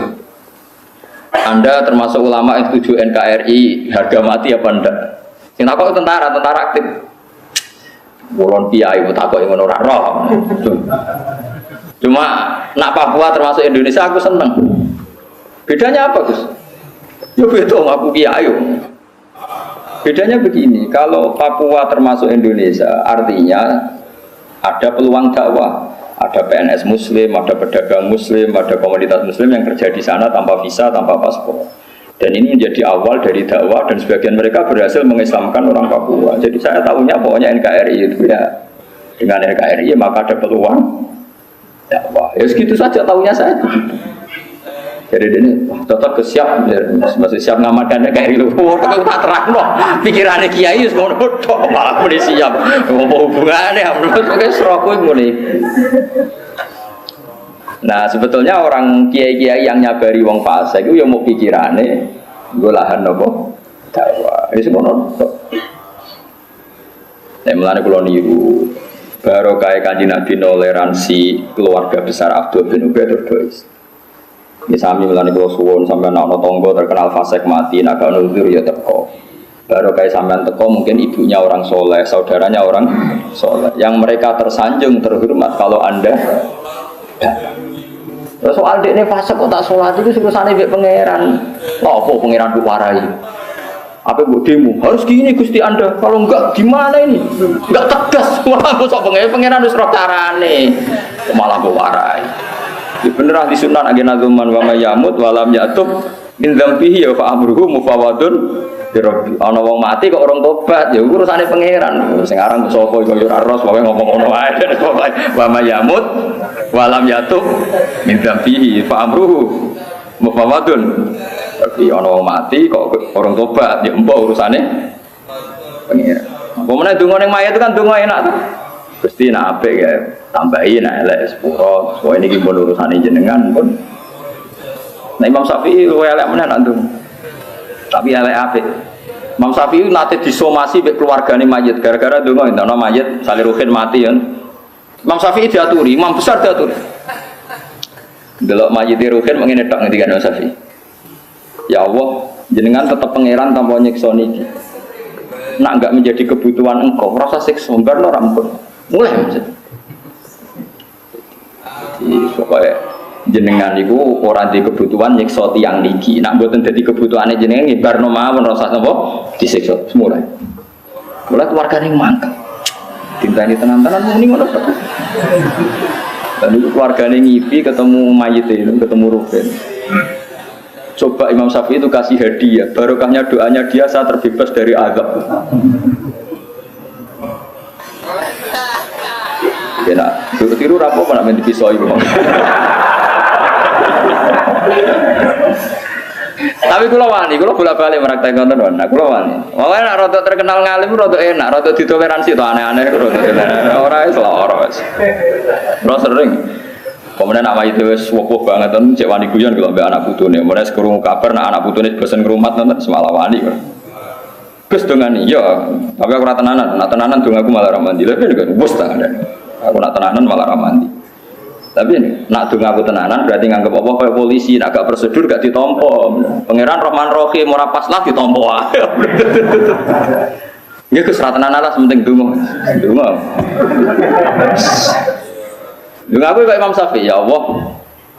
Anda termasuk ulama yang setuju NKRI harga mati apa enggak? Sing takok tentara aktif. Bolon piai takok ngono ora roh. Cuma nak Papua termasuk Indonesia aku seneng. Bedanya apa, Gus? Ya beda aku kiai. Bedanya begini, kalau Papua termasuk Indonesia, artinya ada peluang dakwah, ada PNS Muslim, ada pedagang Muslim, ada komunitas Muslim yang kerja di sana tanpa visa, tanpa paspor. Dan ini menjadi awal dari dakwah dan sebagian mereka berhasil mengislamkan orang Papua. Jadi saya tahunya pokoknya NKRI itu ya, dengan NKRI maka ada peluang dakwah. Ya segitu saja tahunya saya. Jadi ini cocok ke siap, masih siap ngamalkan kayak itu. Aku tak terang loh, pikirannya kiai semua tok malah mulai siap. Mau hubungannya, menurut seroku mulai. Nah sebetulnya orang kiai-kiai yang nyabari wong fase itu yang mau pikirannya, gue lahan nopo dakwah. Ini semua nopo. Nah melani kulo niru, baru kayak kanjeng Nabi toleransi keluarga besar Abdul bin Ubay berdoa. Ini sami melani kulo suwon sampai anak tonggo terkenal fasik mati, naga nuzur ya teko. Baru kayak sampean teko mungkin ibunya orang soleh, saudaranya orang soleh, yang mereka tersanjung terhormat kalau anda. Terus soal dia ini fasik kok tak sholat itu urusannya bik pangeran. Apa pangeran warai? Apa buat demo? Harus gini gusti anda. Kalau enggak gimana ini? Enggak tegas. Wah, sok pangeran harus roh carane. Malah warai. Ya bener ahli sunnah agena zaman wa mayamut walam yatub min dzambihi ya fa amruhu mufawadun bi rabbi. Ana wong mati kok orang tobat ya urusane pangeran. Sing aran sapa iku ya ora ros pokoke ngomong ngono wae. Wa mayamut walam yatub min dzambihi fa amruhu mufawadun. Tapi ana wong mati kok orang tobat ya empuk urusane pangeran. Apa meneh donga ning mayat itu kan donga enak ta. Gusti nak apik ya tambahi nak elek sepuro. So ini ki pun urusane jenengan pun. Nah Imam Syafi'i luwe elek meneh nak ndung. Tapi elek apik. Imam Syafi'i nate disomasi mek keluargane mayit gara-gara ndonga entono mayit Saliruhin mati kan. Imam Syafi'i diaturi, imam besar diaturi. Delok mayit Ruhin mengene tok ngendikan Imam Syafi'i. Ya Allah, jenengan tetap pangeran tanpa nyiksa niki. Nak enggak menjadi kebutuhan engkau, rasa siksa barno rampun. Mulai maksud. Jadi pokoknya jenengan itu orang di kebutuhan nyiksa tiang niki. Nak buatan jadi kebutuhannya jenengan ngibar nomawon rasa nopo disiksa semula. Mulai keluarga yang mangkal. Tinta ini tenan-tenan muni ngono. Dan itu keluarga yang ngipi ketemu mayit itu, ketemu Ruben. Coba Imam Syafi'i itu kasih hadiah, barokahnya doanya dia saat terbebas dari azab. Ya nak, tiru rapo apa nak main pisau ibu. Tapi kula wani, kula bolak-balik meraktek konten wana, kula wani. Makanya nak rada terkenal ngalim rada enak, rada ditoleransi to aneh-aneh rada. Ora wis lara wis. Ora sering. Kemudian nama itu wis wopoh banget ten cek wani guyon kula mbek anak putune. Mulai krungu kabar nak anak putune bosen ngrumat nonton semalah wani. Gus dongani ya, tapi aku ora tenanan. Nak tenanan dong aku malah ra mandi. Lha kan wis ta ada. Aku nak tenanan malah ra mandi. Tapi nak dong aku tenanan berarti nganggep apa kayak polisi, nak gak prosedur gak ditompo. Pangeran Rahman Rahim ora pas lah ditompo wae. Ya Gus ra tenanan lah penting donga. Donga. Donga aku kayak Imam Syafi'i ya Allah.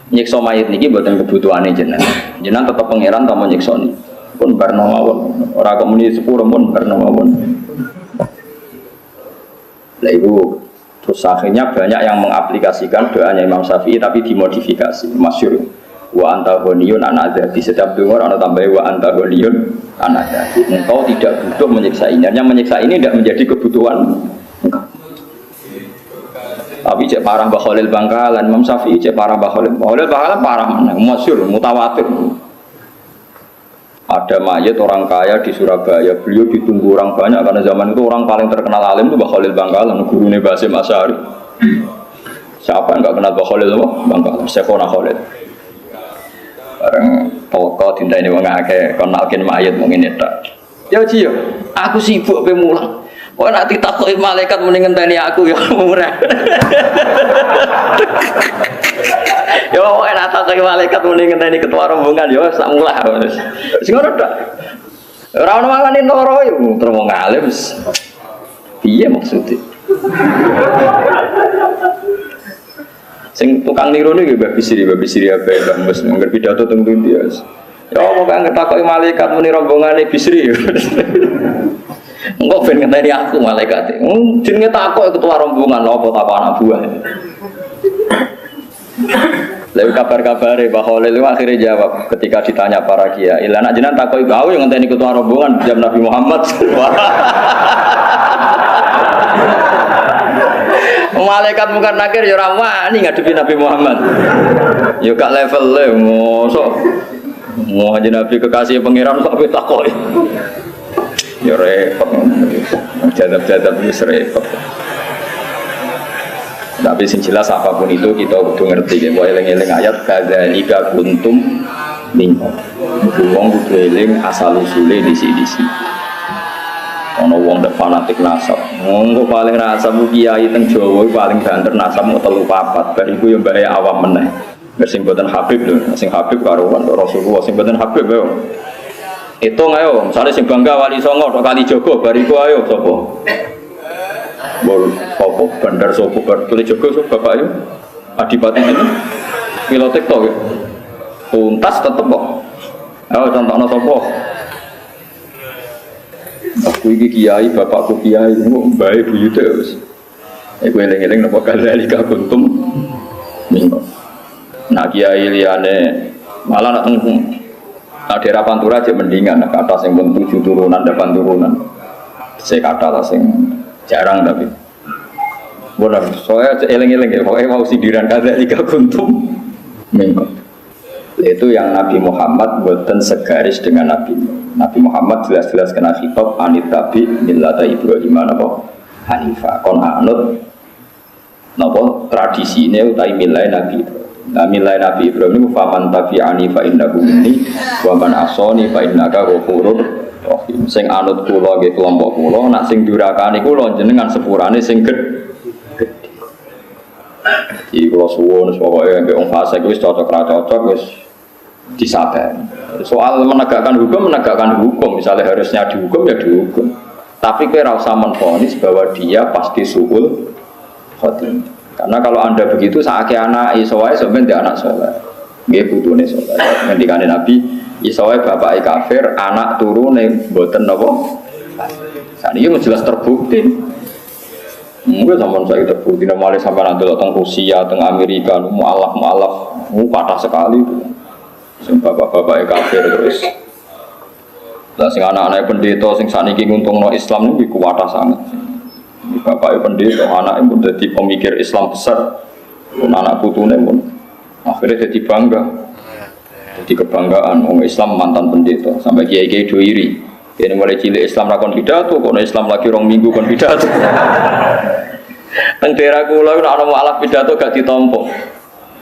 Nyiksa mayit niki mboten kebutuhane jenengan. Jenengan tetep pangeran ta mau nyiksa niki. Pun barno mawon. Ora kemuni sepuro pun barno mawon. Lah ibu terus akhirnya banyak yang mengaplikasikan doanya Imam Syafi'i tapi dimodifikasi. Masyhur wa anta ghaniyun an adzabi. Setiap dengar ana tambahi wa anta ghaniyun an adzabi. Engkau tidak butuh menyiksa ini. Yang menyiksa ini tidak menjadi kebutuhan engkau. Tapi cek parah Mbah Khalil Bangkalan, Imam Syafi'i cek parah Mbah Khalil. Mbah Khalil Bangkalan parah meneh, masyhur, mutawatir. Ada mayat orang kaya di Surabaya, beliau ditunggu orang banyak karena zaman itu orang paling terkenal alim itu Mbah Khalil Bangkalan, gurunya Basim Asy'ari. Siapa yang enggak kenal Mbah Khalil Bangkalan? Syekhona Khalil. Bareng toko tinta ini wong akeh kenalkin mayat mungkin itu. Ya Ci, aku sibuk pe mulang. Kok nak ditakoki malaikat muni ngenteni aku ya murah. Ya kok enak takoki malaikat muni ngenteni ketua rombongan ya sak mulah. Sing ngono tok. Ora ono mangane loro yo terus wong alim. Piye maksudnya? Sing tukang niru niku Mbah Bisri ape Mbah Mus ngger pidato teng ndi ya. Ya kok nggak takoki malaikat muni rombongane Bisri. Engkau ben ngenteni aku malaikat. Jenenge takok ketua rombongan apa takok anak buah. Lalu kabar-kabare Mbah Khalil akhirnya jawab ketika ditanya para kiai, "Lah nek jenengan takoki kau yang ngenteni ketua rombongan jam Nabi Muhammad." Malaikat mungkar nakir ya ora wani ngadepi Nabi Muhammad. Ya gak level le mosok. Mau aja Nabi kekasih pangeran kok takoi. Ya repot. Jadab-jadab wis repot. Tapi sing jelas apapun itu kita kudu ngerti ya, eling-eling ayat kadzalika kuntum minkum. Wong kudu eling asal usule disi-disi. Ana wong nek fanatik nasab. Wong paling nasab kiai teng Jawa paling banter nasab mau 3 4. Bar iku ya mbake awam meneh. Sing boten Habib lho, sing Habib karo Rasulullah sing boten Habib yo. Hitung ayo, misale sing bangga Wali Songo tok Kali Jogo bar iku ayo sapa? Bol sopo bandar sopo bar Kali Jogo sapa bapak yo? Adipati ini. Pilotek tok. Tuntas tetep kok. Ayo contohno sapa? Aku iki kiai, bapakku kiai, mbae buyute wis. Iku eling-eling napa kadzalika kuntum minkum. Nah kiai liyane malah nak tengkung. Nah daerah Pantura aja mendingan, kata sing pun 7 turunan, 8 turunan. Saya kata lah sing jarang tapi. Benar, soalnya eling-eling ya, pokoknya mau sindiran kadzalika kuntum minkum. Itu yang Nabi Muhammad buatan segaris dengan Nabi Nabi Muhammad jelas-jelas kena khitab anit tabi millata Ibrahim napa Hanifah kon anut napa tradisine utawi milai Nabi Ibrahim. Nah milai Nabi Ibrahim faman tabi'ani fa innahu minni wa man asani fa innaka ghafurur rahim. Sing anut kula nggih kelompok kula, nak sing durakani kula jenengan sepurane sing gedhe. Iki kula suwun pokoke mbek wong fase wis cocok ra cocok wis disabar. Soal menegakkan hukum, misalnya harusnya dihukum ya dihukum. Tapi kowe ora usah menfonis bahwa dia pasti suhul khotimah. Karena kalau Anda begitu saake anak iso wae sampeyan ndek anak saleh. Nggih putune saleh. Ngendikane Nabi, iso wae bapake kafir, anak turune mboten napa. Saniki jelas terbukti. Mungkin zaman saya terbukti namanya sampai nanti datang Rusia, teng Amerika, mualaf, patah sekali itu. Sing bapak-bapak kafir terus. Lah sing anak-anak pendeta sing saniki nguntungno Islam niku kuwatah sangat. Bapak pendeta anake pun dadi pemikir Islam besar. Pun anak putune pun akhirnya jadi bangga. Jadi kebanggaan orang Islam mantan pendeta sampai kiai-kiai do iri. Ini mulai cilik Islam rakon pidato, kono Islam lagi 2 minggu kon pidato. Teng daerah kula nek ana mualaf pidato gak ditampa.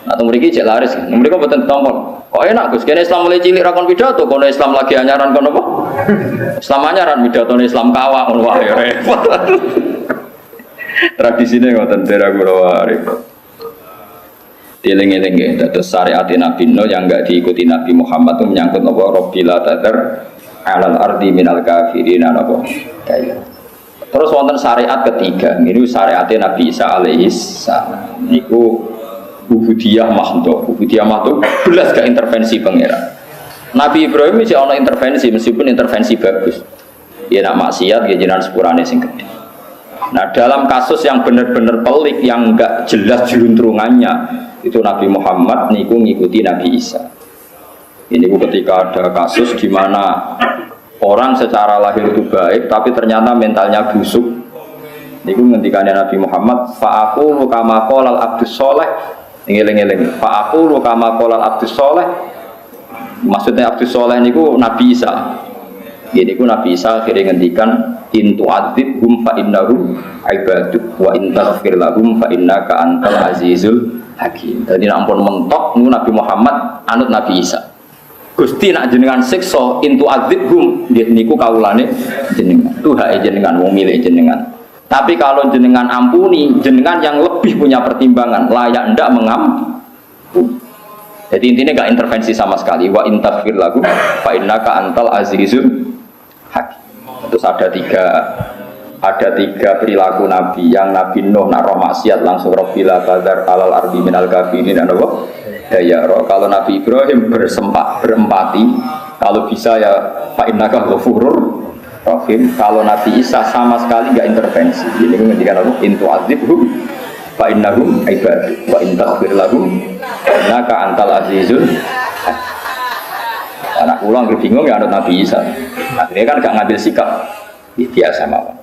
Nah, teng mriki cek laris. Mriki mboten ditampa. Kok enak Gus, kene Islam mulai cilik rakon pidato, kono Islam lagi anyaran kono apa? Islam anyaran pidatone Islam kawak ngono wae repot. Tradisine ngoten daerah kula wae. Dieling-eling nggih, dados syariat Nabi Nuh yang enggak diikuti Nabi Muhammad itu menyangkut apa Rabbil tadar alal ardi minal kafirin apa kaya. Terus wonten syariat ketiga, ini syariat Nabi Isa alaihi salam. Niku ubudiyah mahdhah. Ubudiyah mahdhah belas gak intervensi pangeran. Nabi Ibrahim iki ana intervensi meskipun intervensi bagus. Ya nak maksiat ya jenengan sepurane sing gedhe. Nah, dalam kasus yang benar-benar pelik yang enggak jelas jeluntrungannya itu Nabi Muhammad niku ngikuti Nabi Isa. Ini ketika ada kasus di mana orang secara lahir itu baik, tapi ternyata mentalnya busuk. Niku ngendikannya Nabi Muhammad, fa'aqulu kama qala al-abdus sholeh. Ngeling-eling, fa'aqulu kama qala al-abdus sholeh. Maksudnya abdus sholeh niku Nabi Isa. Ini ku Nabi Isa akhirnya ngendikan in tu'adzibhum fa innahum ibaduk wa in taghfir lahum fa innaka antal azizul hakim. Jadi ampun mentok niku Nabi Muhammad anut Nabi Isa. Gusti nak jenengan siksa intu adzibhum niku kawulane jenengan. Itu hak jenengan wong milik jenengan. Tapi kalau jenengan ampuni, jenengan yang lebih punya pertimbangan, layak ndak mengampuni. Jadi intinya enggak intervensi sama sekali. Wa in taghfir lahum fa innaka antal azizul hakim. Terus ada tiga perilaku Nabi. Yang Nabi Nuh nak roh maksiat langsung Rabbila tadar alal ardi minal kafirin apa? Ya roh. Kalau Nabi Ibrahim berempati, kalau bisa ya fa innaka ghafurur rahim. Kalau Nabi Isa sama sekali enggak intervensi. Ini mengendikan apa? Intu adzibhum fa innahum ibadu wa in taghfir lahum innaka antal azizul hakim. Anak ulang bingung ya anut Nabi Isa. Akhirnya kan gak ngambil sikap. Biasa mawon.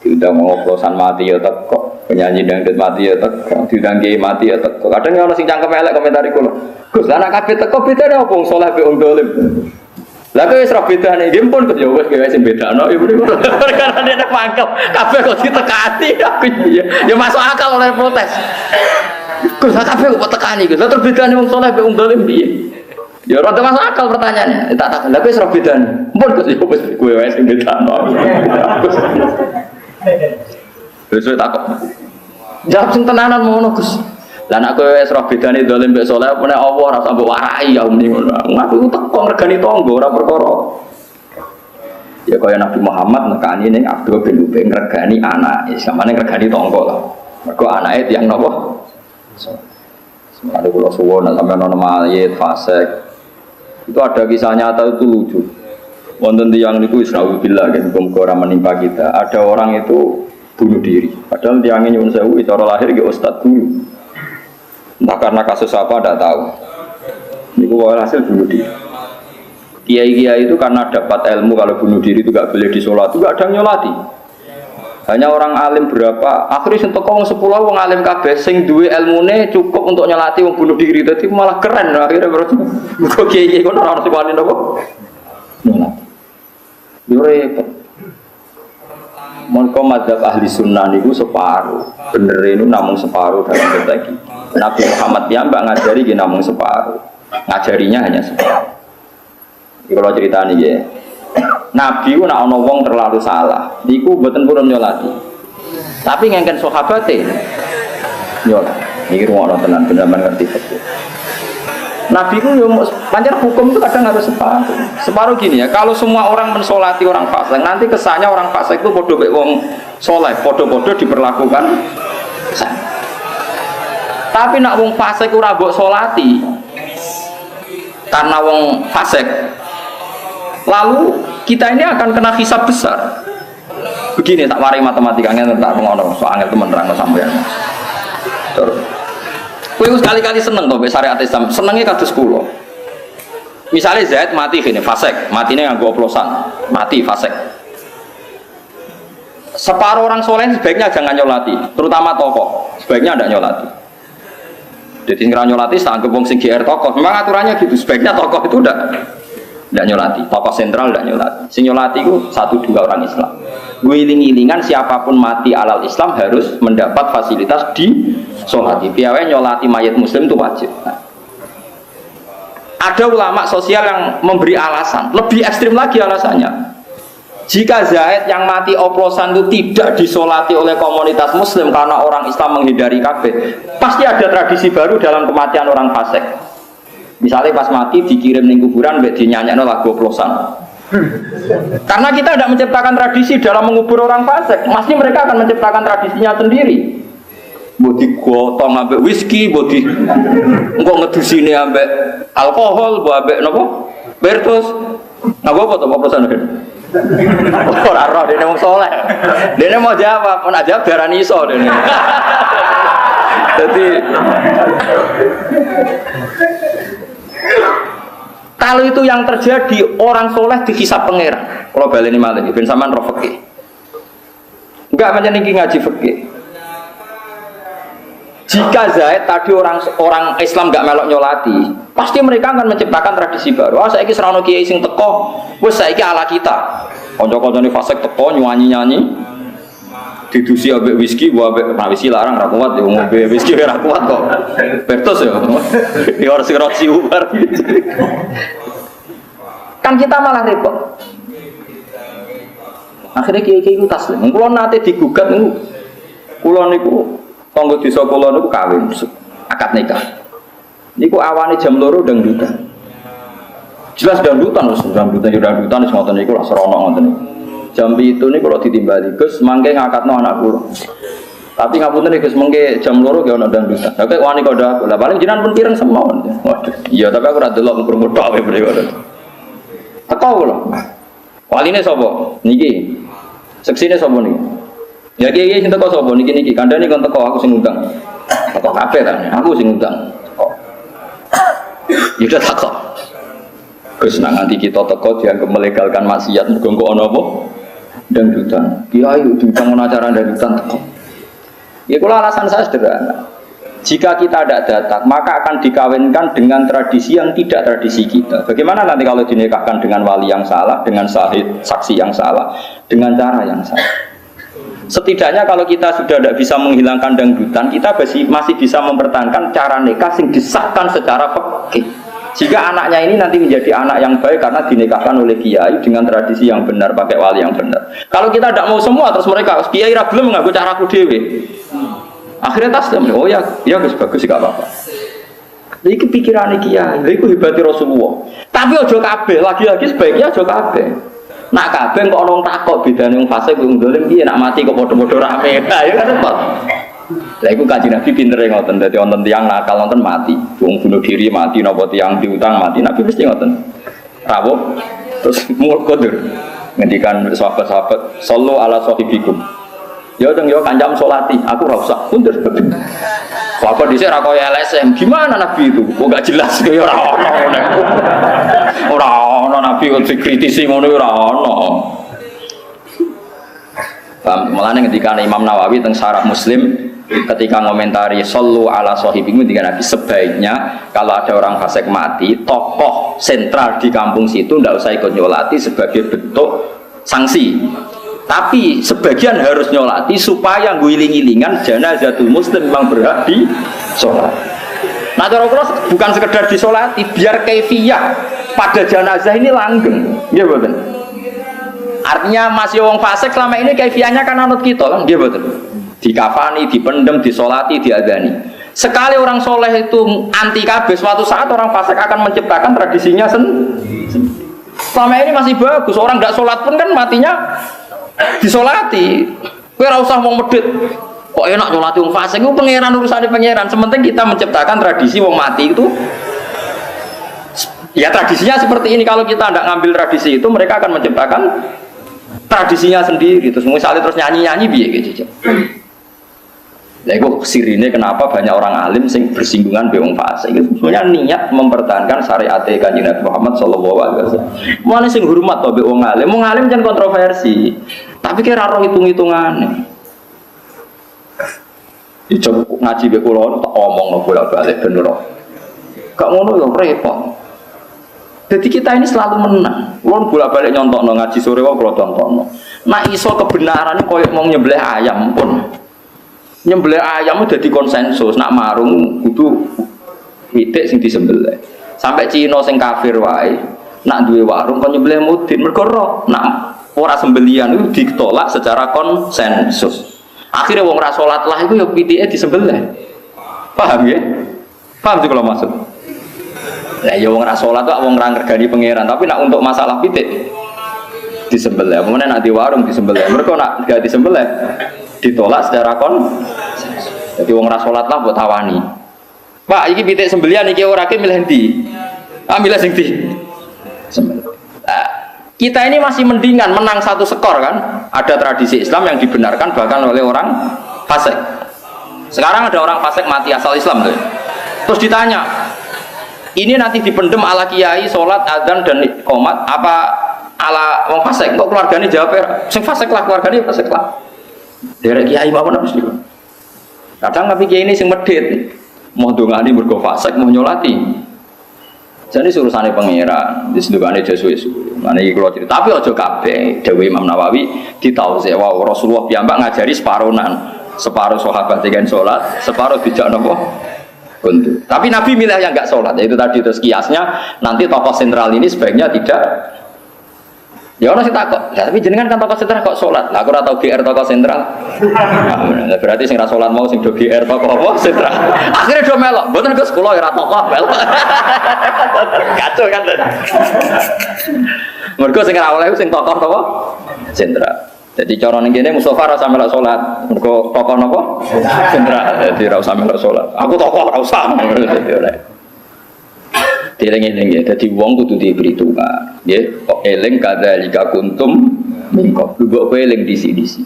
Diundang ngoplosan mati ya teko. Penyanyi dangdut mati ya teko, didanggi mati ya teko. Kadang ono sing cangkem elek komentar iku lho. Gus, anak kabeh teko bedane opo wong saleh be wong dolim. Lah kok wis ra bedane, nggih pun kok ya wis kowe sing bedano iku niku. Perkara nek mangkel kabeh kok ditekati aku ya masuk akal oleh protes. Gus, kabeh kok tekani Gus. Lah terus bedane wong saleh be wong dolim piye? Ya ora masuk akal pertanyaannya. Tak tak. Lah wis ra bedane. Pun kok ya wis kowe wae sing bedano. Wis takok. Jawab sing tenanan ngono Gus. Lah nek kowe wis roh bedane dolim mbek saleh apa nek Allah ora sampe warai ya muni ngono. Aku teko ngregani tangga ora perkara. Ya kaya Nabi Muhammad nekani ning Abdul bin Ubay ngregani anake, samane ngregani tangga lah. Mergo anake tiyang napa? Semoga kula suwun sampeyan ana mayit fasik. Itu ada kisah nyata itu lucu. Wonten tiyang niku wis naudzubillah kan muga ora menimpa kita. Ada orang itu bunuh diri. Padahal tiyangnya nyuwun sewu cara lahir ke ustaz dulu. Entah karena kasus apa tidak tahu. Niku hasil bunuh diri. Kiai-kiai itu karena dapat ilmu kalau bunuh diri itu gak boleh disolat, itu gak ada yang nyolati. Hanya orang alim berapa, akhirnya sentuh kong 10 wong alim kabeh sing duwe ilmune cukup untuk nyolati wong bunuh diri. Jadi malah keren akhirnya berarti. Kok kiai-kiai kok ora ono wani napa? Nyolati. Yo repot. Mongko madzhab ahli sunnah niku separuh. Bener ini namung separuh dalam bertagi. Nabi Muhammad piyambak ngajari nggih namung separuh. Ngajarinya hanya separuh. Iki kalau ceritani nggih. Nabi ku nek ana wong terlalu salah, niku mboten purun nyolati. Tapi ngengken sahabate nyolat. Iki rumono tenan bener-bener ngerti betul. Nabi itu pancen hukum itu kadang harus separuh. Separuh gini ya, kalau semua orang mensolati orang fasik, nanti kesannya orang fasik itu podo mek wong soleh, podo-podo diperlakukan sama. Tapi nak wong fasik ora mbok solati karena wong fasik, lalu kita ini akan kena hisab besar. Begini tak mari matematikanya tak ngono, soalnya teman terang sampeyan. Terus kowe sekali-kali seneng to mbek syariat Islam, senenge kados kula. Misale Zaid mati gini, fasik, matine nganggo oplosan, mati fasik. Separuh orang soleh sebaiknya jangan nyolati, terutama tokoh, sebaiknya tidak nyolati. Jadi ngira nyolati sanggep wong sing GR tokoh, memang aturannya gitu, sebaiknya tokoh itu tidak nyolati, tokoh sentral tidak nyolati. Sing nyolati itu 1-2 orang Islam. Wiling-wilingan siapapun mati alal Islam harus mendapat fasilitas di sholati. Piawai nyolati mayat muslim itu wajib. Nah, ada ulama sosial yang memberi alasan, lebih ekstrim lagi alasannya. Jika Zaid yang mati oplosan itu tidak disolati oleh komunitas muslim karena orang Islam menghindari kabeh, pasti ada tradisi baru dalam kematian orang fasik. Misalnya pas mati dikirim ning kuburan mbek dinyanyakno lagu oplosan. Karena kita tidak menciptakan tradisi dalam mengubur orang fasik, pasti mereka akan menciptakan tradisinya sendiri. Bodi gotong ambek whisky, bodi engko ngedusine ambek alkohol, ambek napa? Bertus. Napa apa to oplosan? Ora roh dene wong saleh. Dene mau jawab, nek jawab darani iso dene. Jadi kalau itu yang terjadi, orang soleh dihisab pangeran. Kalau baleni malih, ben sampean roh fikih. Enggak pancen iki ngaji fikih. Jika Zaid tadi orang Islam enggak melok nyolati, pasti mereka akan menciptakan tradisi baru. Saiki serono kiai sing teko, wis saiki ala kita. Kanca-kancane fasik teko nyanyi-nyanyi. Didusi ambek whisky, ambek whisky larang ra kuat ya ngombe whisky ora kuat kok. Bertos ya. Ya ora sing roti ubar. Kan kita malah repot. Akhirnya kiai-kiai itu taslim. Kula nate digugat niku. Kula niku tangga desa kula niku kawin akad nikah. Niku awane jam 2 dangdutan. Jelas dangdutan wis dangdutan wis ngoten niku lak serono ngoten niku. Jam itu nih kalau ditimbali Gus mangke ngakatno anak kula. Tapi ngapunten Gus mangke jam 2 ge ono dangdutan. Lah kok wani kok aku. Lah paling jenengan pun pireng semawon. Waduh. Iya tapi aku ora delok krungu tok wae mriko. Teko kula. Waline sapa? Niki. Seksine sapa niki? Ya kiai sing teko sapa niki kandhane kon teko aku sing ngundang. Teko kabeh kan. Aku sing ngundang. Teko. Ya udah teko. Gus nak nganti kita teko dianggap melegalkan maksiat mergo kok ana apa? Dangdutan. Kiai diundang acara dangdutan teko. Ya kalau alasan saya sederhana. Jika kita tidak datang, maka akan dikawinkan dengan tradisi yang tidak tradisi kita. Bagaimana nanti kalau dinikahkan dengan wali yang salah, dengan sahid, saksi yang salah, dengan cara yang salah? Setidaknya kalau kita sudah tidak bisa menghilangkan dangdutan, kita masih bisa mempertahankan cara nikah yang disahkan secara fikih. Jika anaknya ini nanti menjadi anak yang baik karena dinikahkan oleh kiai dengan tradisi yang benar, pakai wali yang benar. Kalau kita tidak mau semua, terus mereka kiai belum mengaku caraku dewe. Akhirnya taslim, oh ya bagus gak apa-apa. Ini kepikiran kiai, itu hebatnya Rasulullah. Tapi ojo kabeh, lagi-lagi sebaiknya ojo kabeh. Nak kabeh kok orang takut bedane wong fasik wong dolim piye nak mati kok padha-padha rame. Nah, ya kan repot. Lah iku Kanjeng Nabi pintere ngoten, dadi wonten tiyang nakal wonten mati. Wong bunuh diri mati napa tiyang diutang mati, Nabi mesti ngoten. Rawuh terus mul kodur. Ngendikan sahabat-sahabat, sallu ala sahibikum. Ya dong yo kancam salati, aku ora usah mundur. Bapak dhisik ra koyo LSM, gimana Nabi itu? Kok enggak jelas ya ora ono. Ora ono Nabi kok dikritisi ngono ora ono. Mulane ketika Imam Nawawi teng Syarah Muslim ketika ngomentari sallu ala sahibikum ketika Nabi sebaiknya kalau ada orang fasik mati, tokoh sentral di kampung situ ndak usah ikut nyolati sebagai bentuk sanksi. Tapi sebagian harus nyolati supaya guling-gilingan janazatul muslim memang berhak di sholat. Nah cara bukan sekedar disolati, biar kaifiyah pada jenazah ini langgeng, ya betul. Artinya masih wong fasik selama ini kaifiyahnya kan anut kita kan, dia betul. Dikafani, dipendem, disolati, diadani. Sekali orang soleh itu anti kabeh, suatu saat orang fasik akan menciptakan tradisinya sendiri. Selama ini masih bagus, orang tidak sholat pun kan matinya disolati. Kowe ora usah wong medhit. Kok enak nyolati wong fasik iku pangeran urusane pangeran. Sementing kita menciptakan tradisi wong mati itu. Ya tradisinya seperti ini. Kalau kita tidak ngambil tradisi itu, mereka akan menciptakan tradisinya sendiri. Terus misalnya terus nyanyi-nyanyi piye gitu. Lah iku sirine kenapa banyak orang alim sing bersinggungan be wong fasik. Itu sebenarnya niat mempertahankan syariat Kanjeng Nabi Muhammad sallallahu alaihi wasallam. Mulane sing hormat to be wong alim. Wong alim jan kontroversi. Tapi kira roh hitung-hitungane. Dicoba ngaji be kula tak omongno bolak-balik bener. Gak ngono yo repot. Jadi kita ini selalu menang. Wong bolak-balik nyontokno ngaji sore wae kula contohno. Nek iso kebenaran koyo mau nyembelih ayam pun. Nyembelih ayam udah di konsensus, nak marung kudu witik sing disembelih. Sampai Cina sing kafir wae, nak duwe warung kon nyembelih mudin mergo roh, nak ora sembelihan itu ditolak secara konsensus. Akhirnya wong ra salat lah iku ya pitike disembelih. Paham ya? Paham sih kalau maksud. Lah ya wong ra salat kok wong ra ngergani pangeran, tapi nak untuk masalah pitik disembelih. Kemudian nak di warung disembelih. Mergo nak gak disembelih ditolak secara jadi wong ra salat lah buat tawani. Pak, iki pitik sembelihan iki ora ki milih ndi? Ah milih sing ndi? Sembelih. Nah, kita ini masih mendingan menang satu skor kan? Ada tradisi Islam yang dibenarkan bahkan oleh orang fasik. Sekarang ada orang fasik mati asal Islam tuh. Terus ditanya, ini nanti dipendem ala kiai salat adzan dan qomat apa ala wong fasik? Kok keluargane jawab sing fasik lah keluargane fasik lah. Derek kiai mawon apa sih? Kadang tapi kiai ini sing medhit, mau dongani mergo fasik mau nyolati. Jadi urusane pangeran, disendukane Yesus. Mane iki kula cerita, tapi aja kabeh. Dawuh Imam Nawawi ditauze wow Rasulullah piyambak ngajari separonan. Separuh sahabat dengan salat, separuh dijak napa? Kuntu. Tapi Nabi milih yang enggak salat. Itu tadi terus kiasnya nanti tokoh sentral ini sebaiknya tidak. Ya orang sih takut, ya, tapi jenengan kan tokoh sentral kok sholat. Lah aku ora tau GR tokoh sentral. Nah, berarti sing ra sholat mau sing do GR tokoh apa sentral. Akhirnya do melok, mboten Gus kula ora tokoh melok. Kacau kan. Mergo sing ra oleh sing tokoh sentral. Jadi cara ning kene Mustofa ora usah melok sholat. Mergo tokoh napa? Sentral. Jadi ora usah melok sholat. Aku tokoh ora usah. Eling-eling ya, jadi wong kudu diperhitungkan. Ya, kok eling kadzalika kuntum min qablu kok eling disi-disi.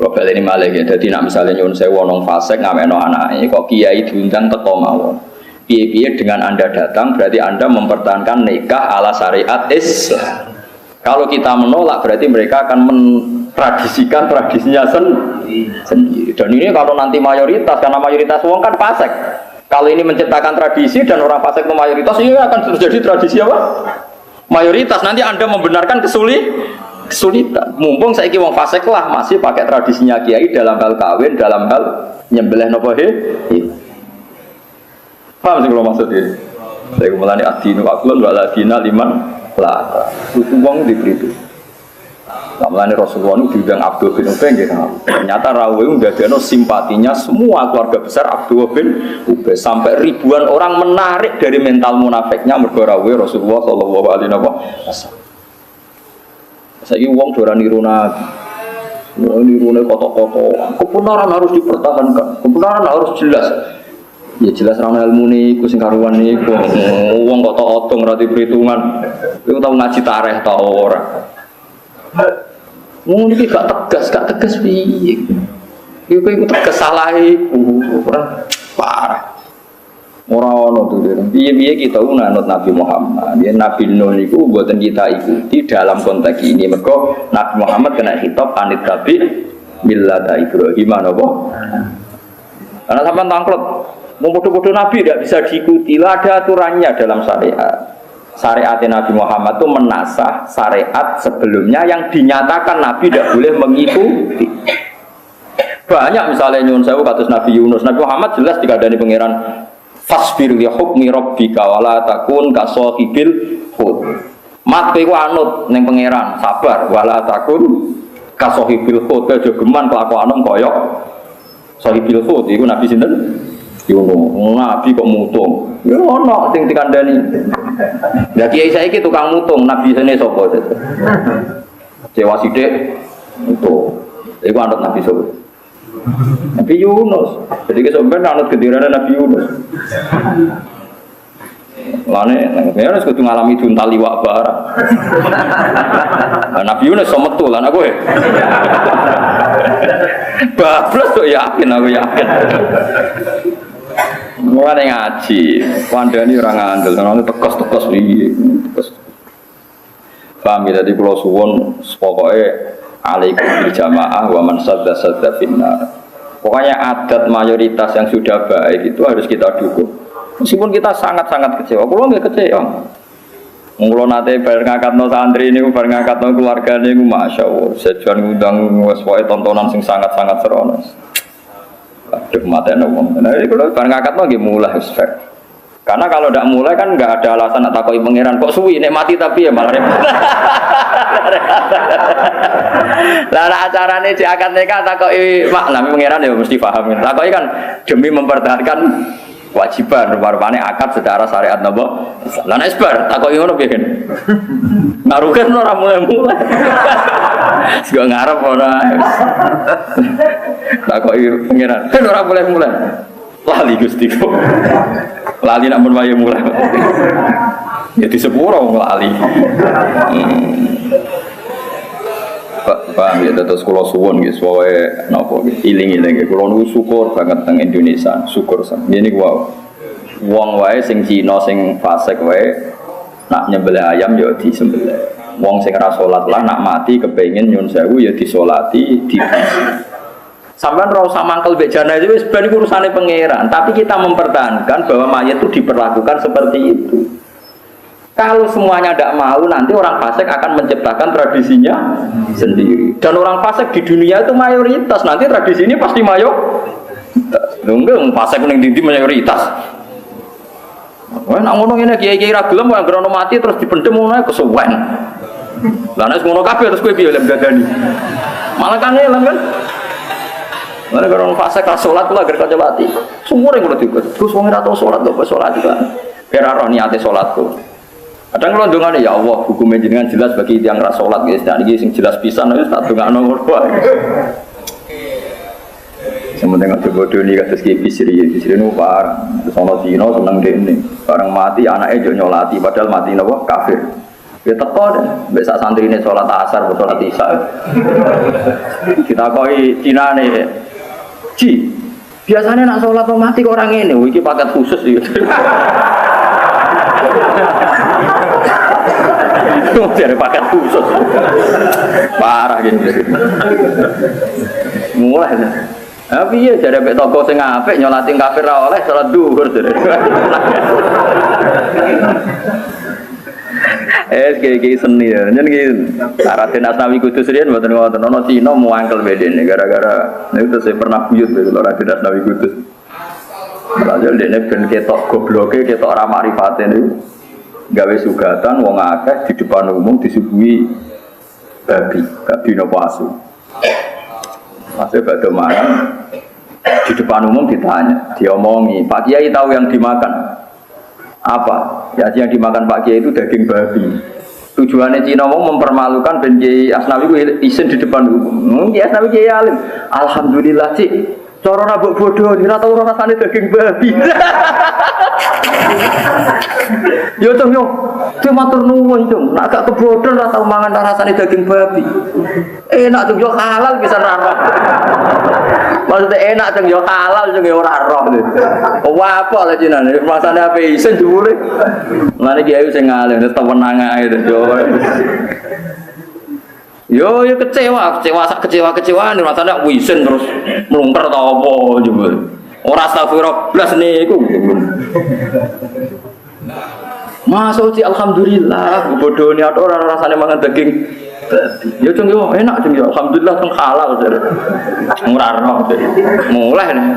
Kok baleni malih ya, dadi nek misale nyuwun sewu nang fasik ngamekno anake, kok kiai diundang teko mawon. Piye-piye dengan Anda datang berarti Anda mempertahankan nikah ala syariat Islam. Kalau kita menolak berarti mereka akan mentradisikan tradisinya sendiri. Dan ini kalau nanti mayoritas, karena mayoritas wong kan fasik. Kalau ini menciptakan tradisi dan orang fasik itu mayoritas, ini akan terjadi tradisi apa? Mayoritas. Nanti Anda membenarkan kesulitan. Mumpung saiki wong fasik lah masih pakai tradisinya kiai dalam hal kawin, dalam hal nyembelih nopo paham sih kalau maksudnya? Saya mulai adinu aklun wala adina liman lata. Itu wong diberi itu. Mulai Rasulullah itu diundang Abdul bin Ubay gitu. Ternyata Rawi udah ada simpatinya semua keluarga besar Abdul bin Ubay sampai ribuan orang menarik dari mental munafiknya mergo Rawi Rasulullah sallallahu alaihi wasallam. Saya wong dora niru Nabi. Nirune kotok-kotok. Kebenaran harus dipertahankan. Kebenaran harus jelas. Ya jelas ra ilmu niku sing karuan niku. Wong kok otong ora diperhitungan. Iku tau ngaji tarikh ta ora. Wong iki gak tegas piye. Iku tegas salah iku. Ora parah. Ora ono to dene. Piye-piye kita nganut Nabi Muhammad. Ya Nabi Nuh niku mboten kita ikuti dalam konteks ini. Mergo Nabi Muhammad kena khitab anit tabi millata Ibrahim napa? Karena sampean tangklet bodoh-bodoh Nabi tidak bisa diikuti. Lah ada aturannya dalam syariat. Syariat Nabi Muhammad itu menasah syariat sebelumnya yang dinyatakan Nabi tidak boleh mengikuti. Banyak misalnya nyuwun sewu kados Nabi Yunus. Nabi Muhammad jelas dikandani pangeran fasbir li hukmi rabbika wala takun ka sahibil hud. Mat kowe anut ning pangeran, sabar wala takun ka sahibil hud. Aja geman kelakuanmu kaya sahibil hud iku Nabi sinten? Yunus. Nabi kok mutung. Ya ono sing dikandani. Lah kiai saiki tukang mutung, Nabi sene sapa? Cewa sithik mutung. Iku anut Nabi sapa? Nabi Yunus. Jadi kesampean anut gendirane Nabi Yunus. Lane nek harus kudu ngalami juntal liwak barang. Nabi Yunus so metu lan aku. Bablas kok yakin aku yakin. Mulai ngaji, kandhani ora ngandel, ana tekos-tekos iki. Paham ya, dadi kula suwun pokoke alaikum bil jamaah wa man sadda finnar. Pokoknya adat mayoritas yang sudah baik itu harus kita dukung. Meskipun kita sangat-sangat kecewa, kula nggih kecewa. Mula nate bareng ngakatno santri niku bareng ngakatno keluarga niku masyaallah, sejan ngundang wis pokoke tontonan sing sangat-sangat serono. Aduh matene wong. Nah iki kula bareng ngakatno nggih mulai wis fair. Karena kalau tidak mulai kan nggak ada alasan nak takoki pangeran kok suwi nek mati tapi ya malah repot. Lah acarane cek akad nikah takoki makna pangeran ya mesti paham. Takoki kan demi mempertahankan kewajiban rupane akad secara syariat napa. Lah nek isbar takoki ngono piye kan. Ngarugen ora mulai-mulai. Sing ngarep ora. Takoki pangeran kan ora mulai-mulai. Lali Gusti kok. Lali nak mun wae mulai. Ya di sepuro lali. Pak ya terus kula suwun nggih suwe napa iling-iling kula niku syukur banget teng Indonesia, syukur sak. Ngene ku wae. Wong wae sing Cina sing fasik wae nak nyembelih ayam ya disembelih. Wong sing ora salat lah nak mati kepengin nyun sewu ya disolati, dibisi. Sampai ora usah mangkel mbek jenazah wis ben iku urusane pangeran, tapi kita mempertahankan bahwa mayat itu diperlakukan seperti itu. Kalau semuanya tidak mau, nanti orang fasik akan menciptakan tradisinya sendiri. Dan orang fasik di dunia itu mayoritas, nanti tradisi ini pasti mayoritas. Enggak, fasik ning ndi mayoritas. Wah, nak ngono ngene kiai-kiai ra gelem kok anggere mati terus dipendhem ngono kesuwen. Lah nek ngono kabeh terus kowe piye lek dadani. Malah kan elang kan. Mana kalau fase kelas sholat pula agar kau mati, semua yang boleh juga. Terus orang atau sholat gak boleh sholat juga. Biar roh niatnya sholatku. Kadang kalau dengar ya Allah hukumnya jenengan jelas bagi yang ras sholat guys. Dan ini jelas pisan, harus tak dengar nomor dua. Sementara nggak bodoh nih kata Bisri nu par, sono Cino seneng dene. Barang mati anaknya jo nyolati, padahal mati nopo kafir. Ya teko deh, besok santri ini sholat asar, sholat isya. Kita koi Cina nih. Ci, biasanya nak sholat mati ke orang ini, wiki paket khusus gitu. Dari paket khusus. Parah gitu. Mulai. Tapi ya dari toko sing apik nyolatin kafir ra oleh salat zuhur. Kayak seni ya, jadi Raden Asnawi Kudus riyen mboten ngoten ana Cina muangkel bedene gara-gara niku saya pernah buyut lho Raden Asnawi Kudus. Lalu dene ben ketok gobloke ketok ora makrifate niku gawe sugatan wong akeh di depan umum disuguhi babi napa asu. Masih badhe mangan di depan umum ditanya, diomongi, "Pak Kiai tahu yang dimakan?" Apa? Ya yang dimakan Pak Kiai itu daging babi. Tujuannya Cina mau mempermalukan Ben Kiai Asnawi isin di depan umum. Kiai Asnawi Kiai alim. Alhamdulillah Cik. Cara nabuk bodoh ora tau rasane daging babi. Yo cung yo. Ki matur nuwun cung. Nek gak kebodohan ora tau mangan rasane daging babi. Enak cung yo halal bisa ra. Maksudnya enak cung yo halal cung yo ora roh. Wah apa lah jenane rasane ape isin dhuwure. Mane kiai sing ngalim tetep menang ae yo. Yo kecewa nih rasanya wisen terus melungker atau apa juga. Ora astagfirullah blas niku. Masuk di alhamdulillah bodoh ni ada orang rasanya makan daging. Yo cung yo enak cung yo alhamdulillah teng halal jare. Ngurarno mulai nih.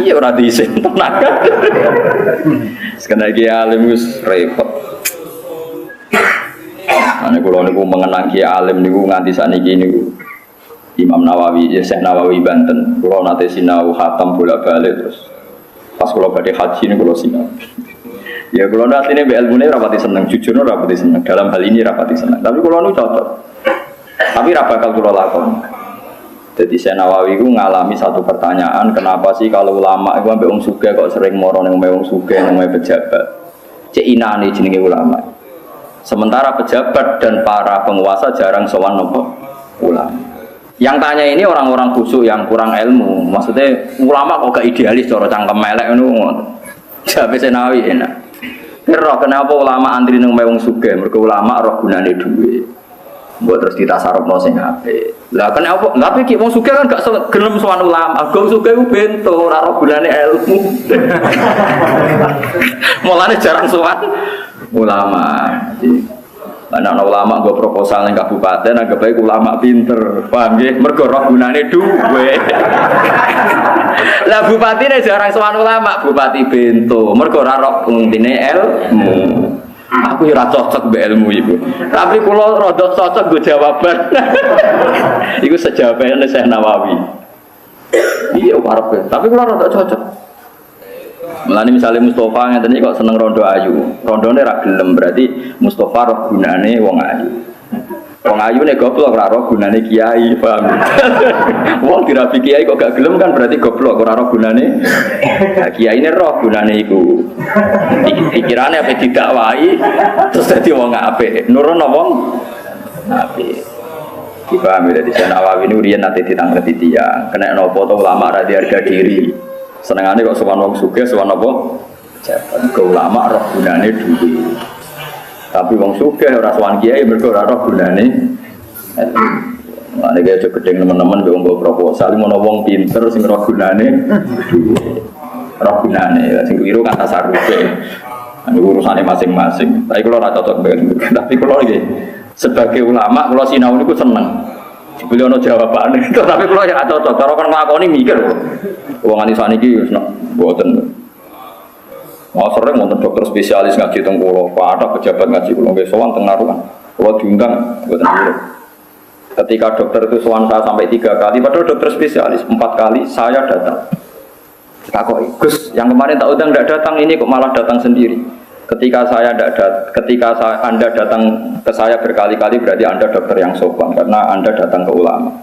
Iya ora diisin tenaga. Sekali lagi alim wis repot. Ane kula niku mengenang Ki Alim niku nganti sakniki niku Imam Nawawi, ya Syekh Nawawi Banten. Kula nate sinau khatam bolak-balik terus pas kula badhe haji niku kula sinau. Ya kula natine mbek ilmune rapati seneng, jujur rapati seneng. Dalam hal ini rapati seneng. Tapi kula niku cocok. Tapi ra bakal kula lakon. Jadi Syekh Nawawi ku ngalami satu pertanyaan, kenapa sih kalau ulama iku ambek wong sugih kok sering moro ning wong sugih ning pejabat. Cek inane jenenge ulama. Sementara pejabat dan para penguasa jarang sowan nopo ulama. Yang tanya ini orang-orang khusyuk yang kurang ilmu. Maksudnya ulama kok gak idealis cara cangkem elek ngono. Jabe Senawi enak. Kira kenapa ulama antri nang wong sugih? Mergo ulama roh gunane dhuwit. Mbok terus ditasarufno sing apik. Lah kenapa? Tapi ki wong sugih kan gak gelem sowan ulama. Wong sugih ku bento ora roh gunane ilmu. Mulane jarang sowan ulama. Ana ulama nggo proposal ning kabupaten anggap bae ulama pinter. Paham nggih? Mergo roh gunane dhuwit. Lah bupatine jarang sowan ulama, bupati bento. Mergo ora roh intine ilmu. Aku ora cocok mbek ilmu iku. Tapi kula rada cocok nggo jawaban. Iku sejawabane Syekh Nawawi. Iya karepe. Tapi kula rada cocok. Mulane misalnya Mustafa ngeten iki kok seneng rondo ayu. Rondone ra gelem berarti Mustafa roh gunane wong ayu. Wong ayu nek goblok ora roh gunane kiai, paham. Wong dirabi kiai kok gak gelem kan berarti goblok ora roh gunane. Nah, kiai ini roh gunane iku. Pikirane apa didakwahi terus dadi wong apik. Nurono wong apik. Dipahami dari Nawawi ini riyen nate ditangkreti tiyang. Kena napa to ulama ra diharga diri. Senengane kok sowan wong sugih sowan apa? Jabat ke ulama roh gunane dhuwit. Tapi wong sugih ora sowan kiai mergo ora roh gunane. Nek aja gedeng teman-teman mbok mbok proposal ngono wong pinter sing roh gunane dhuwit. Roh gunane sing keliru kan tasarufe. Ane urusane masing-masing. Tapi kula ora cocok mbek. Tapi kula iki sebagai ulama kula sinau niku seneng. Beliau no jawabane, tapi kalau ya cocok. Kalau kan ngelakoni mikir, uang anis saniki wis nak buatan. Mau sering nonton dokter spesialis ngaji teng kula, ada pejabat ngaji kula nggih sowan teng Narukan. Kula diundang buatan dulu. Ketika dokter itu sowan saya sampai 3 kali, padahal dokter spesialis 4 kali saya datang. Takoki, Gus, yang kemarin tak undang tidak datang ini kok malah datang sendiri. Ketika Anda datang ke saya berkali-kali berarti Anda dokter yang sopan karena Anda datang ke ulama.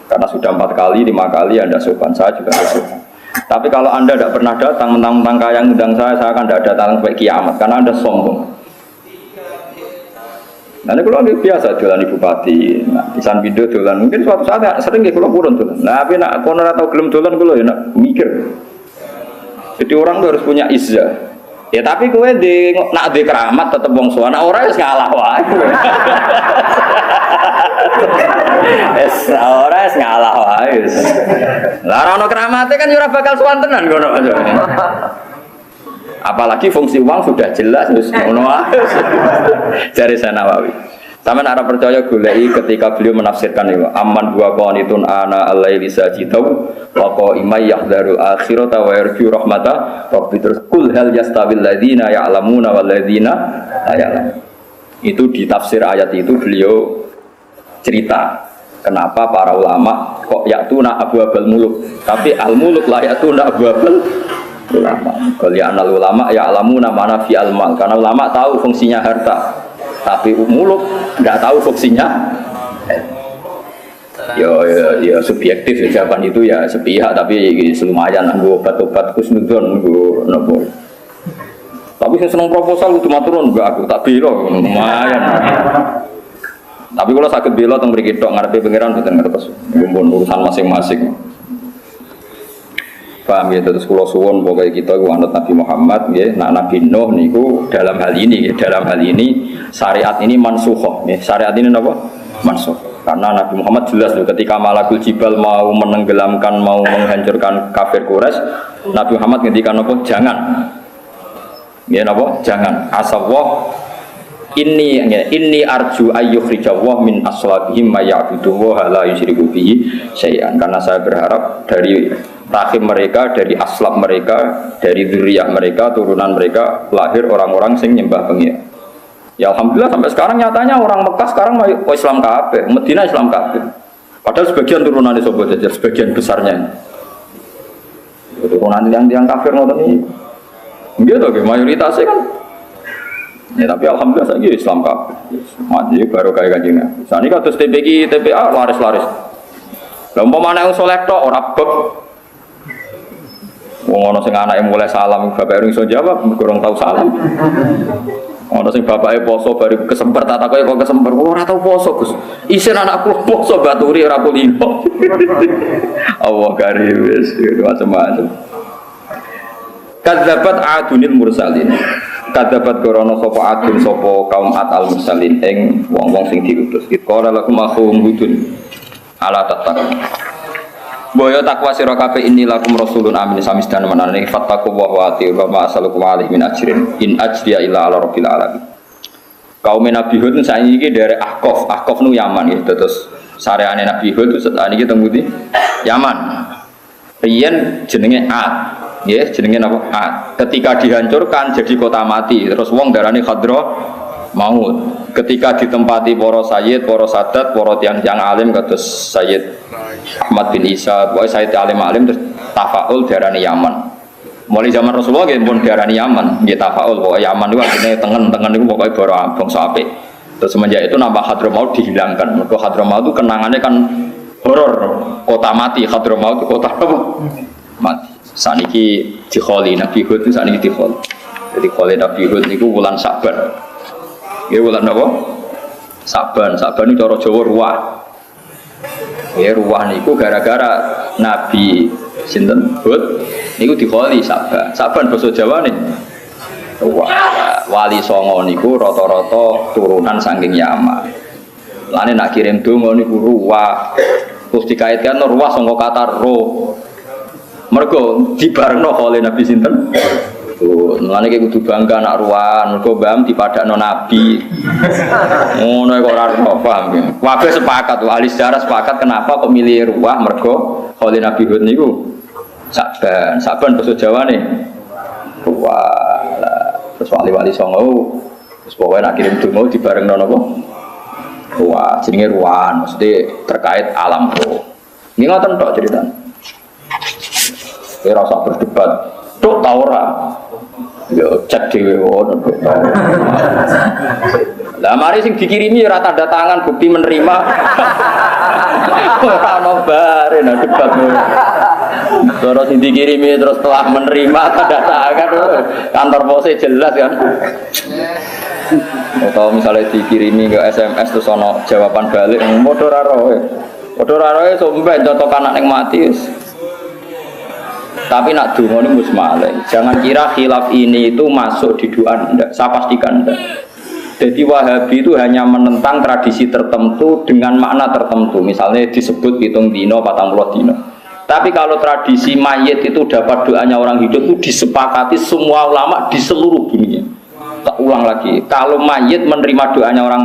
Karena sudah 4 kali, 5 kali Anda sopan, saya juga sopan. Tapi kalau Anda tidak pernah datang, mentang-mentang kaya ngundang saya akan tidak datang sampai kiamat karena Anda sombong. Nah, ini kalau biasa dolan ibu bupati, nah, pisan video dolan mungkin suatu saat sering nggih kula purun dolan. Nah, tapi nak kono ora tau gelem dolan kula ya nak mikir. Jadi orang tuh harus punya izzah. Ya tapi kowe nak di keramat tetep wong suwan, ora wis ngalah wae. Ora wis ngalah wae. Lah ora ono keramate kan ora bakal suwan tenan ngono. Apalagi fungsi uang sudah jelas wis ngono wae. Jare Nawawi. Sampeyan arep percaya goleki ketika beliau menafsirkan itu amman huwa qanitun ana al-laili sajidau wa qa'imay yahdharul akhirata wa yarju rahmata rabbi terus kul hal yastawil ladzina ya'lamuna wal ladzina la ya'lamun. Itu di tafsir ayat itu beliau cerita kenapa para ulama kok ya'tuna abwabal muluk tapi al-muluk la ya'tuna abwabal ulama. Kalau anal ulama ya'lamuna mana fi al-mal karena ulama tahu fungsinya harta. Tapi muluk nggak tahu fungsinya. Ya subjektif ya, jawaban itu ya sepihak tapi lumayan gue obat-obat kusnudon gue nopo. Tapi saya seneng proposal itu maturun enggak aku tak belo lumayan. Tapi kalau sakit belo teng mriki tok ngarepe pangeran mboten ngertos. Urusan masing-masing. Paham ya, terus kula suwun pokoke kita iku anut Nabi Muhammad nggih, nak Nabi Nuh niku dalam hal ini syariat ini mansukhoh nggih. Syariat ini napa? Mansukh. Karena Nabi Muhammad jelas loh ketika Malakul Jibal mau menenggelamkan, mau menghancurkan kafir Quraisy, Nabi Muhammad ngendikan apa? Jangan. Nggih napa? Jangan. Asawah inni arju ayyukhrijawah min aslabihim may ya'budu wa la yusyriku bihi syai'an. Karena saya berharap dari rahim mereka, dari aslab mereka, dari dzurriyyah mereka, turunan mereka lahir orang-orang sing nyembah pengira. Ya alhamdulillah sampai sekarang nyatanya orang Mekah sekarang mau Islam kabeh, Madinah Islam kabeh. Padahal sebagian turunan itu sobat jajar, sebagian besarnya. Turunan yang kafir ngoten iki. Nggih to, mayoritasnya kan. Ya tapi alhamdulillah saya Islam kabeh. Mati baru kayak Kanjeng Nabi. Sane kados TPQ, TPA laris-laris. Lah umpama ana wong saleh tok ora beb. Wong ana sing anake mulai salam bapak iso jawab kurang tahu salam. Ana sing bapake poso bari kesemper tak takoki kok kesemper ora tau poso Gus. Isin anakku poso baturi ora kulino. Allah karim wis macam-macam. Kadzabat adunil mursalin. Kadzabat korona sapa adun sapa kaum atal mursalin ing wong-wong sing diutus. Qala lakum akhum hudun ala tattaqun. Boyo takwa sira kabeh inni lakum rasulun amin samisdan manane fattaqu wa ati wa ma asalukum alaihi min ajrin in ajriya illa ala rabbil alamin. Kaum Nabi Hud saiki iki dari Ahqaf. Ahqaf nu Yaman ya terus sareane Nabi Hud saat iki teng pundi? Yaman. Riyen jenenge Ad. Ya, jenenge napa? Ad. Ketika dihancurkan jadi kota mati, terus wong darani Khadra maut. Ketika ditempati para sayyid, para sadat, para tiang-tiang alim kados Sayyid Ahmad bin Isa, pokoke Sayyid alim-alim terus tafaul darani Yaman. Mulai zaman Rasulullah nggih pun darani Yaman, nggih tafaul pokoke Yaman niku artine tengen-tengen niku pokoke bara bangsa apik. Terus semenjak itu nama Hadramaut dihilangkan. Mergo Hadramaut itu kenangannya kan horor, kota mati. Hadramaut itu kota apa? Mati. Saniki dikholi Nabi Hud itu saniki dikholi. Jadi kholi Nabi Hud itu bulan Sa'ban. Ya bulan apa? Sa'ban. Sa'ban itu cara Jawa ruwah. Ya ruwah niku gara-gara Nabi sinten Hud niku dikholi Sa'ban. Sa'ban basa Jawa nih. Ruwah. Wali Songo niku rata-rata turunan saking Yaman. Lane nak kirim donga niku ruwah. Terus dikaitkan ruwah saka kata roh. Mergo dibarengno oleh Nabi sinten? Tuh, mulane iki kudu bangga anak ruwan, mergo mbam dipadakno Nabi. Ngono kok ora paham ya. Kabeh sepakat, ahli sejarah sepakat kenapa kok milih ruwah mergo oleh Nabi Hud niku Sa'ban. Sa'ban basa Jawane. Ruwah. Terus wali-wali Songo terus pokoke nak kirim donga dibarengno napa? Ruwah, jenenge ruwan, mesti terkait alam roh. Nggih ngoten tok ceritane. Rasa berdebat, tok tau ora? Ya cek dhewe ngono. Lah mari sing dikirimi ora tanda tangan bukti menerima. Ora ono bare nah debat. Terus sing dikirimi terus telah menerima tanda tangan kantor pose jelas kan. Atau misalnya dikirimi ke SMS terus ono jawaban balik padha ora roe. Padha ora roe somben contoh anak ning mati wis. Tapi nak donga niku wis malih. Jangan kira khilaf ini itu masuk di doa ndak. Saya pastikan ndak. Jadi Wahabi itu hanya menentang tradisi tertentu dengan makna tertentu. Misalnya disebut hitung dino, 40 dino. Tapi kalau tradisi mayit itu dapat doanya orang hidup itu disepakati semua ulama di seluruh dunia. Tak ulang lagi. Kalau mayit menerima doanya orang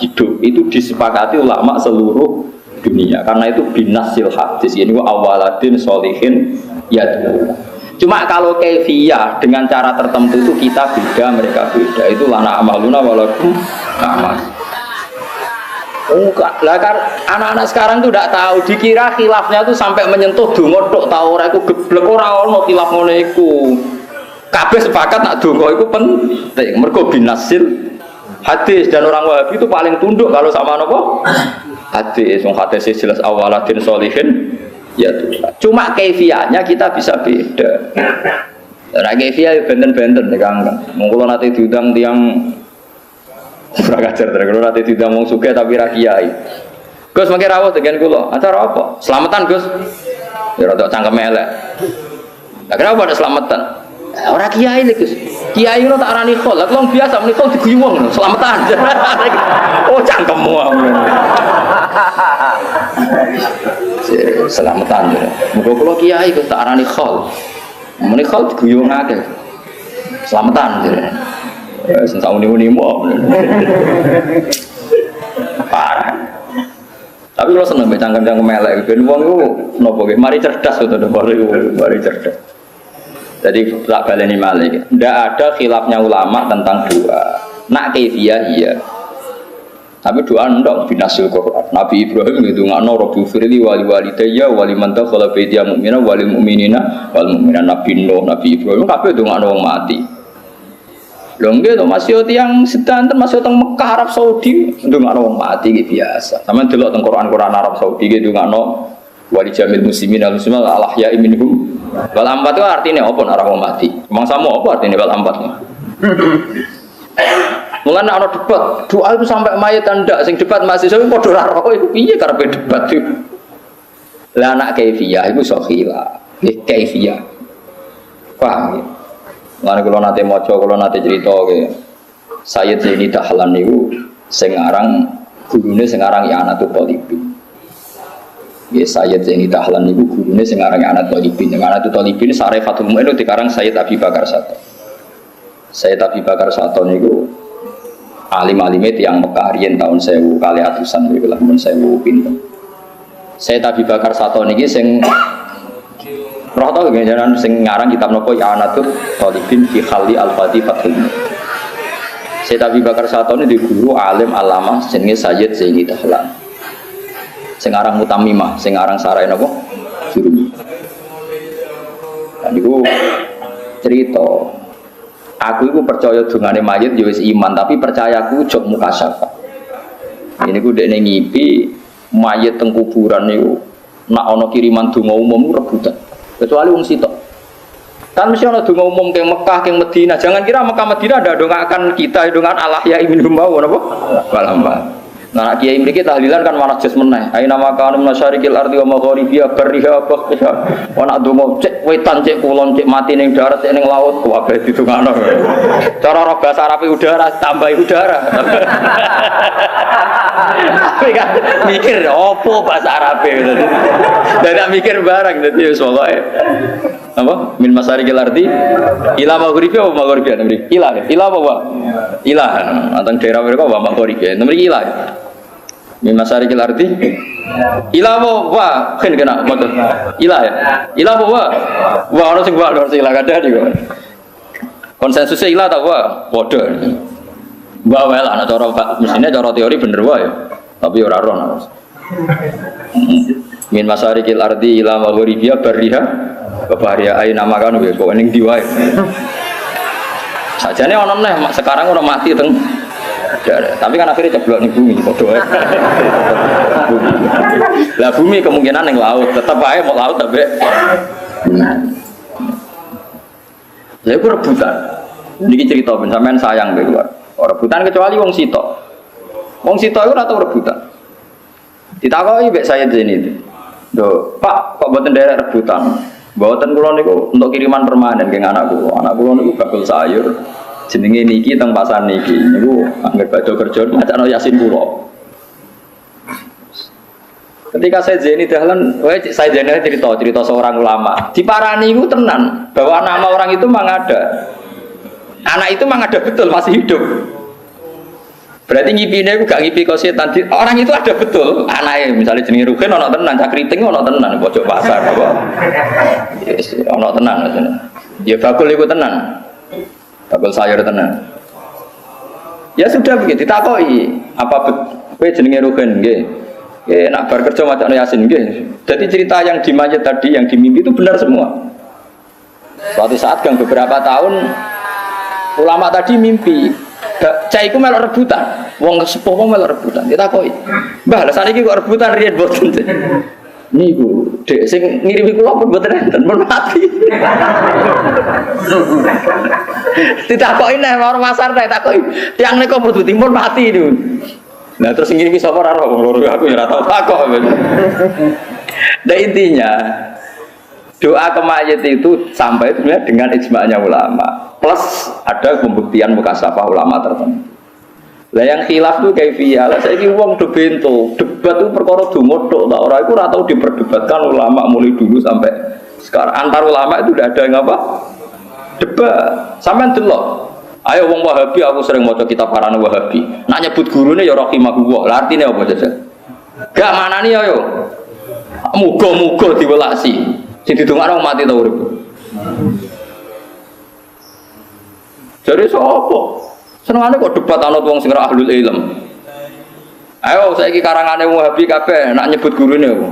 hidup itu disepakati ulama seluruh dunia. Karena itu binasil hadis. Ini awaladin solihin yad'u. Cuma kalau kaifiyah dengan cara tertentu itu kita beda, mereka beda. Itu lana amaluna walakum amal. Anak-anak sekarang tuh tidak tahu, dikira khilafnya tuh sampai menyentuh donga tok ta ora iku geblek ora ono khilaf ngono iku. Kabeh sepakat nak donga iku penting. Mergo binasil hadis dan orang Wahabi itu paling tunduk kalau sama napa? Hadis. Wong hadis jelas awaladin sholihin ya tuh. Cuma kaifiyahnya kita bisa beda. Nah kaifiyah benten-benten nek Kang. Mung kula nate diundang tiyang ora kajar terus kula nate diundang wong sugih tapi ra kiai. Gus mangke rawuh dengan kula. Acara apa? Selamatan Gus. Ya rada cangkeme elek. Lah kenapa ada selamatan? Ora kiai lho Gus. Kiai ngono tak arani khol. Lah wong biasa muni khol diguyu wong ngono, selamatan. Oh cangkemmu. Selamatan. Muga kula kiai Gus tak arani khol. Muni khol diguyu wong akeh. Selamatan. Sing sak muni-munimu. Parah. Tapi kalau seneng mbek cangkem-cangkem elek ben wong iku napa nggih mari cerdas to mari cerdas. Jadi tak baleni malih. Ndak ada khilafnya ulama tentang doa. Nak kaifiyah iya. Tapi doa ndak binasul Quran. Nabi Ibrahim ngedongakno Rabbi firli wali walidayya wali man dakhala baitiya mu'mina wal mu'minina wal mu'minat. Nabi Nuh, Nabi Ibrahim kabeh ndongakno wong mati. Lho nggih to masih tiyang sedanten masih teng Mekah Arab Saudi ndongakno wong mati iki biasa. Sampeyan delok teng Quran Arab Saudi iki ndongakno wali jamil muslimin al muslimat al ahya'i minhum wal amwat itu artinya apa nek ora mati? Emang sama apa artinya wal amwat? Mulane ana debat, doa itu sampai mayit ndak sing debat mahasiswa padha ora roh iku piye karepe debat itu. Lah anak kaifiyah iku iso khilaf. Nggih kaifiyah. Paham ya? Mulane kula nate maca, kula nate crita ke Sayyid Zaini Dahlan niku sing aran gurune sing aran ya Anatul Talibin. Ya Sayyid Zaini Dahlan niku gurune sing aran Anatul Talibin. Yang Anatul Talibin Sarifatul Mu'min dikarang Sayyid Abi Bakar Sato. Sayyid Abi Bakar Sato niku alim-alime tiyang Mekah riyen tahun 1000 kali atusan niku lah mun 1000 pinten. Sayyid Abi Bakar Sato niki sing roh tau ganjaran sing ngarang kitab napa ya Anatul Talibin fi Khalli Al-Fatih Fathul. Sayyid Abi Bakar Sato ini di guru alim alama jenenge Sayyid Zaini Dahlan. Sing aran Mutamimah, sing aran sarai napa? Jurumi. Lah niku cerita. Aku iku percaya dungane mayit ya wis iman, tapi percayaku jog mukasyafah. Ini ku dekne ngipi mayit teng kuburan niku nak ana kiriman donga umum rebutan. Kecuali wong sitok. Kan mesti ana donga umum ke Mekah, ke Madinah. Jangan kira Mekah Madinah ada dongakan kita, dongan Allah ya ibnu mau napa? Walamba. Nah kiai mriki tahlilan kan malah jes meneh. Aina makanem nasyarikil ardi wa magharibiha barriha bakhha. Wa nak donga cek wetan cek kulon cek mati ning darat cek ning laut kabeh ditungakno. Cara roh basa Arabe udara tambah udara. Tapi kan mikir opo bahasa Arabe gitu. Dan mikir barang dadi wis pokoke apa min masarikil ardi ila magharibiha wa magharibiha mriki. Ila apa wa? Ilah. Anteng daerah mereka wa magharibiha. Mriki ilah. Min masarikil ardi ila wa kan kena motor ila ya ila wa ono sing wa ono sing ila kadang iki konsensusnya ila ta wa padha wa wae lah cara mesine cara teori bener wae tapi ora rono min masarikil ardi ila magharibiha barriha bahariya aina makan wis kok ning ndi wae sajane ono neh sekarang ora mati teng tapi kan akhirnya ceblok ning bumi padha wae. Lah bumi kemungkinan ning laut, tetep ae mau laut tapi. Lha iku rebutan. Niki cerita ben sampean sayang mbek keluar. Ora rebutan kecuali wong sitok. Wong sitok iku ora tau rebutan. Ditakoki mbek saya jene itu. Lho, Pak, kok mboten derek rebutan? Mboten kula niku untuk kiriman permanen nggih anak kula. Anak kula niku bakul sayur. Jenenge niki teng pasar niki. Niku anggere badhe kerja macakno Yasin kula. Ketika saya Zaini Dahlan, saya Zaini cerita seorang ulama. Diparani itu tenan bahwa nama orang itu memang ada. Anak itu memang ada betul, masih hidup. Berarti ngipine itu gak ngipi kok setan. Orang itu ada betul. Anaknya misalnya jenis Rugen ono tenan, Cak Kriting ono tenan pojok pasar apa. Yes, ono tenan maksudnya. Ya bakul itu tenan. Bakul sayur tenan. Ya sudah begitu ditakoki, apa kowe jenenge Rugen nggih? Nak bar kerja macam Yasin nggih. Jadi cerita yang di mayat tadi yang di mimpi itu benar semua. Suatu saat gang beberapa tahun ulama tadi mimpi cah iku melok rebutan. Wong sepuh wong melok rebutan. Ditakoki. Mbah, lha saniki kok rebutan riyen boten. Niku, Dek sing ngirimi kula pun mboten enten, pun mati. Ditakoki nek orang pasar tak takoki. Tiang nek Putu Timur mati niku. Nah terus ngirimi sapa ora wong loro aku ya ora tau takok. Nah intinya doa ke mayit itu sampai sebenarnya dengan ijma'nya ulama. Plus ada pembuktian mukasafah ulama tertentu. Lah yang khilaf tuh kaifiyah. Lah saiki wong do bento, debat itu perkara donga tok ta ora iku ora tau diperdebatkan ulama mulai dulu sampai sekarang. Antar ulama itu udah ada yang apa? Debat. Sampeyan delok. Ayo wong Wahabi aku sering maca kitab Qara'an Wahabi. Nak nyebut gurune ya rahimahullah. Lah artine apa jajal? Gak manani ayo. Muga-muga diwelasi. Sing didongakno mati ta urip. Jare sapa? Senengane kok debat anut wong sing ora ahlul ilm. Ayo saiki karangane Wahabi kabeh nak nyebut gurune apa?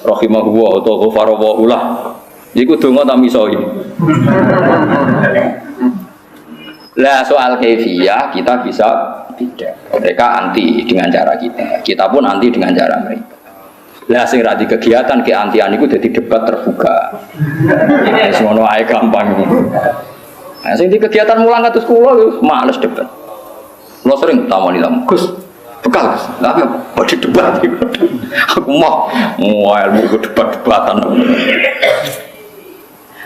Rahimahullah utawa ghafarallahu lah. Iku donga ta misoi. Lah soal kaifiyah kita bisa tidak. Mereka anti dengan cara kita pun anti dengan cara mereka. Lah sing ra di kegiatan keantian itu jadi debat terbuka. Wis ngono ae gampang. Nah sing di kegiatan mulang kados kula males debat. Kula sering tamani tamu. Gus, bekal Gus. Lah apa debat iki? Aku mau ilmu debat-debatan.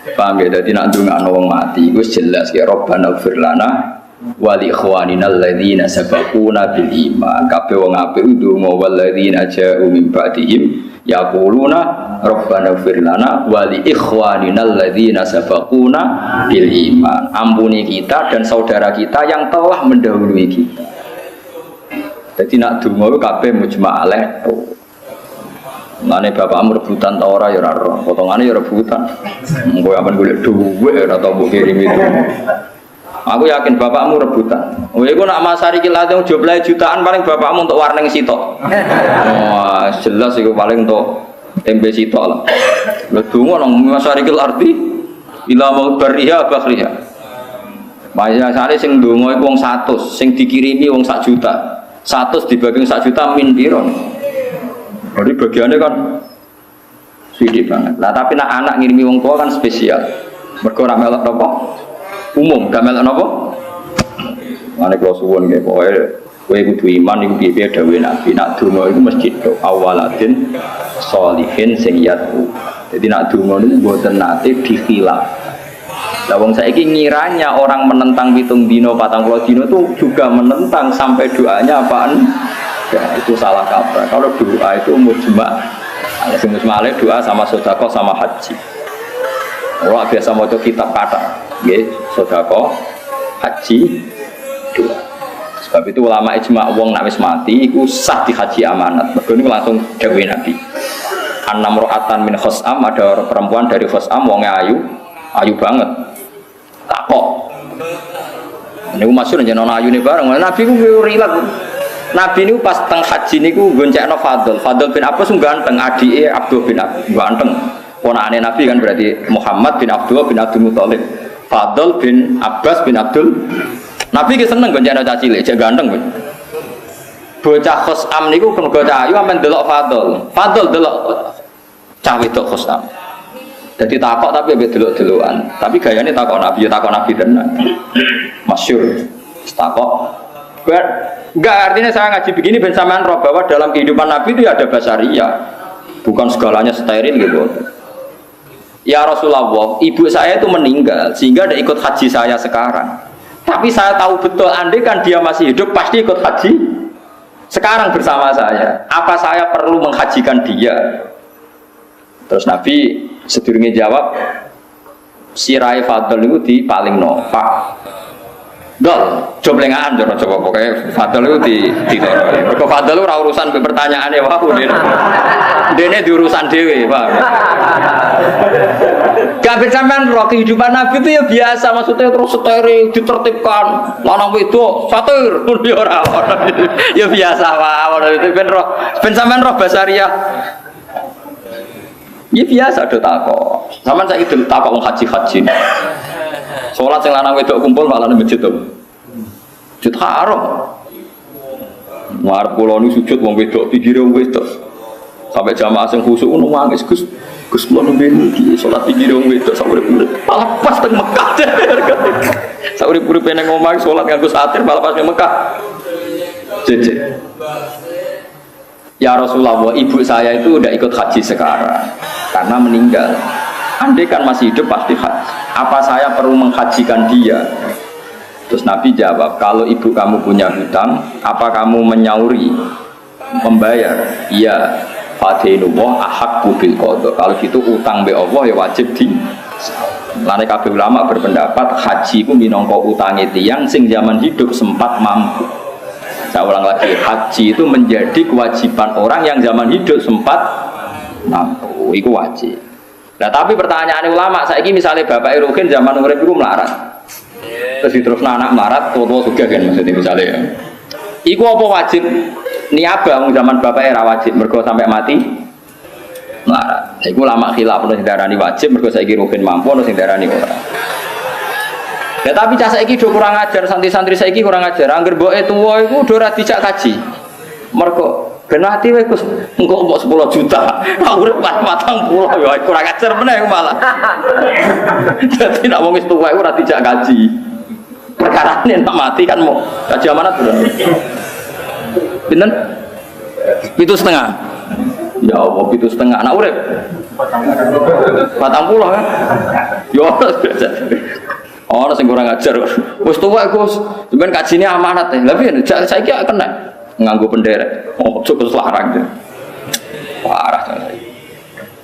Paham ya, jadi nak ndongakno wong mati iku jelas ya Rabbana ighfir lana wa li ikhwanina alladzina sabaquna bil iman. Kabeh wong apik ndonga walladzina ja'u min ba'dihim yaquluna Rabbana ighfir lana wa li ikhwanina alladzina sabaquna bil iman. Ampuni kita dan saudara kita yang telah mendahului kita. Jadi nak ndonga kabeh mujma' alaih. Mane bapakmu rebutan ta ora ya ora roh, potongane ya rebutan. Engko aman golek dhuwit ora tau mbok kirim itu. Aku yakin bapakmu rebutan. Kowe iku nak masari ki latung jumlahe jutaan paling bapakmu untuk warning sitok. Wah, jelas iku paling untuk tempe sitok lah. Lha donga nang masari ki arti ila mau bariha bakhriha. Masare sing donga iku wong 100, sing dikirimi wong 1 juta. 100 dibagi 1 juta min piro? Jadi bagiannya kan sedikit banget. Nah tapi nak anak ngirimi wong tua kan spesial. Mergo ora melok napa? Umum, gak melok napa? Mane kula suwun nggih pokoke kowe kudu iman iku piye-piye dawuhe Nabi. Nak donga iku mesti awaladin sholihin sing yatu. Jadi nak donga niku mboten nate dikhilaf. Lah wong saiki ngiranya orang menentang 7 dino 40 dino itu juga menentang sampai doanya apaan? Ya, itu salah kaprah. Kalau doa itu mujma'. Yang mujma' doa sama sedekah sama haji. Orang biasa mau kitab kata, nggih, sedekah, haji, doa. Sebab itu ulama ijma' wong nek wis mati iku sah di haji amanat. Mergo niku langsung dawuh Nabi. Anam ro'atan min khosam, ada perempuan dari khosam wonge ayu banget. Takok. Niku masyhur jenenge ana ayune bareng. Nabi ku rilat. Nabi ini pas teng haji niku goncekno Fadl bin Abbas ganteng, adike Abdul bin Abbas ganteng. Ponakane Nabi kan berarti Muhammad bin Abdullah bin Abdul Muthalib. Fadl bin Abbas bin Abdul. Nabi ki seneng goncekno cah cilik, cek ganteng. Bocah Khosam niku mergo cah ayu amen delok Fadl. Fadl delok cah wedok Khosam. Jadi takok tapi ambek delok-delokan. Tapi gayane takok Nabi tenan. Masyhur. Takok enggak artinya saya ngaji begini ben sampean roh bahwa dalam kehidupan Nabi itu ada basaria, bukan segalanya steril gitu. Ya Rasulullah, ibu saya itu meninggal sehingga dia ikut haji saya sekarang. Tapi saya tahu betul andai kan dia masih hidup pasti ikut haji sekarang bersama saya. Apa saya perlu menghajikan dia? Terus Nabi sedurunge jawab, sirai Fadl itu di paling no, Pak. Dol, joblengan coba pokoknya Fadl itu di Mergo Fadl ora urusan pertanyaane wae dene di urusan dhewe, Pak. Gak sampean roh kehidupan Nabi itu ya biasa, maksudnya terus steril, ditertibkan, lanang wedok, satir, pun ya ora. Ya biasa wae, itu ben sampean roh basariah. Ya biasa do takok. Sampeyan saiki do takok wong haji-haji. Salat sing lanang wedok kumpul malah nang masjid to. Masjid haram. War kula nu sujud wong wedok pikire wong wedok. Sampai jamaah sing khusuk ngono nangis Gus kula nembe iki salat pikire wong wedok sak urip-urip. Malah pas teng Mekah. Sak urip-uripe nang omah salat nganggo satir malah pas nang Mekah. Jeje. Ya Rasulullah, ibu saya itu udah ikut haji sekarang karena meninggal. Andai kan masih hidup pasti haji. Apa saya perlu menghajikan dia? Terus Nabi jawab, kalau ibu kamu punya hutang, apa kamu menyauri membayar? Iya. Fadinullah ahqqu bil qada. Kalau gitu utang be Allah ya wajib di. Lane kabeh ulama berpendapat haji ku minangka utange tiyang sing zaman hidup sempat mampu. Saya ulang lagi, haji itu menjadi kewajiban orang yang zaman hidup sempat mampu, itu wajib. Nah tapi pertanyaan ulama, saya ini misalnya Bapak Ruhin zaman urip itu melarat, terus terus anak melarat, tua juga kan maksudnya misalnya. Iku apa wajib? Niabah zaman Bapak era wajib, mergo sampai mati melarat. Iku ulama khilaf, ono sing darani wajib, mergo saiki Ruhin mampu, ono sing darani ora. Ya tapi cah saiki do kurang ajar, santri-santri saiki kurang ajar. Angger mboke tuwa iku do ora dijak kaji. Mergo ben ati wae Gus, engko mbok 10 juta. Aku urip 40 ya kurang ajar meneh malah. Dadi nek wong wis tuwa iku ora dijak kaji. Perkarane nek mati kan mau kaji amanat lho. Pinten? 7,5. Ya Allah 7,5 anak urip. 40 kan. Yo oh, sing kurang ajar. Wis tuwa Gus, sampeyan kajine amanat e. Lah piye saiki kena nganggo penderek. Oh, cukup larang. Parah saiki.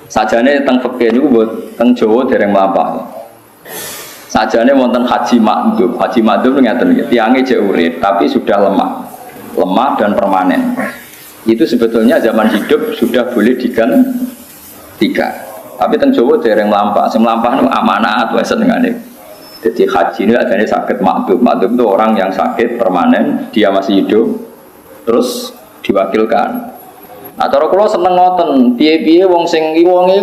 Sajane teng fikih niku mbok teng Jawa dereng mlampah. Sajane wonten haji makdum. Haji makdum ngeten iki, tiange jek urip tapi sudah lemah. Lemah dan permanen. Itu sebetulnya zaman hidup sudah boleh digantikan. Tapi teng Jawa dereng mlampah. Sing mlampah niku amanat wae senengane. Jadi haji ini adanya sakit makdum. Makdum itu orang yang sakit permanen, dia masih hidup, terus diwakilkan. Nah, cara kula seneng ngoten, piye-piye wong sing wonge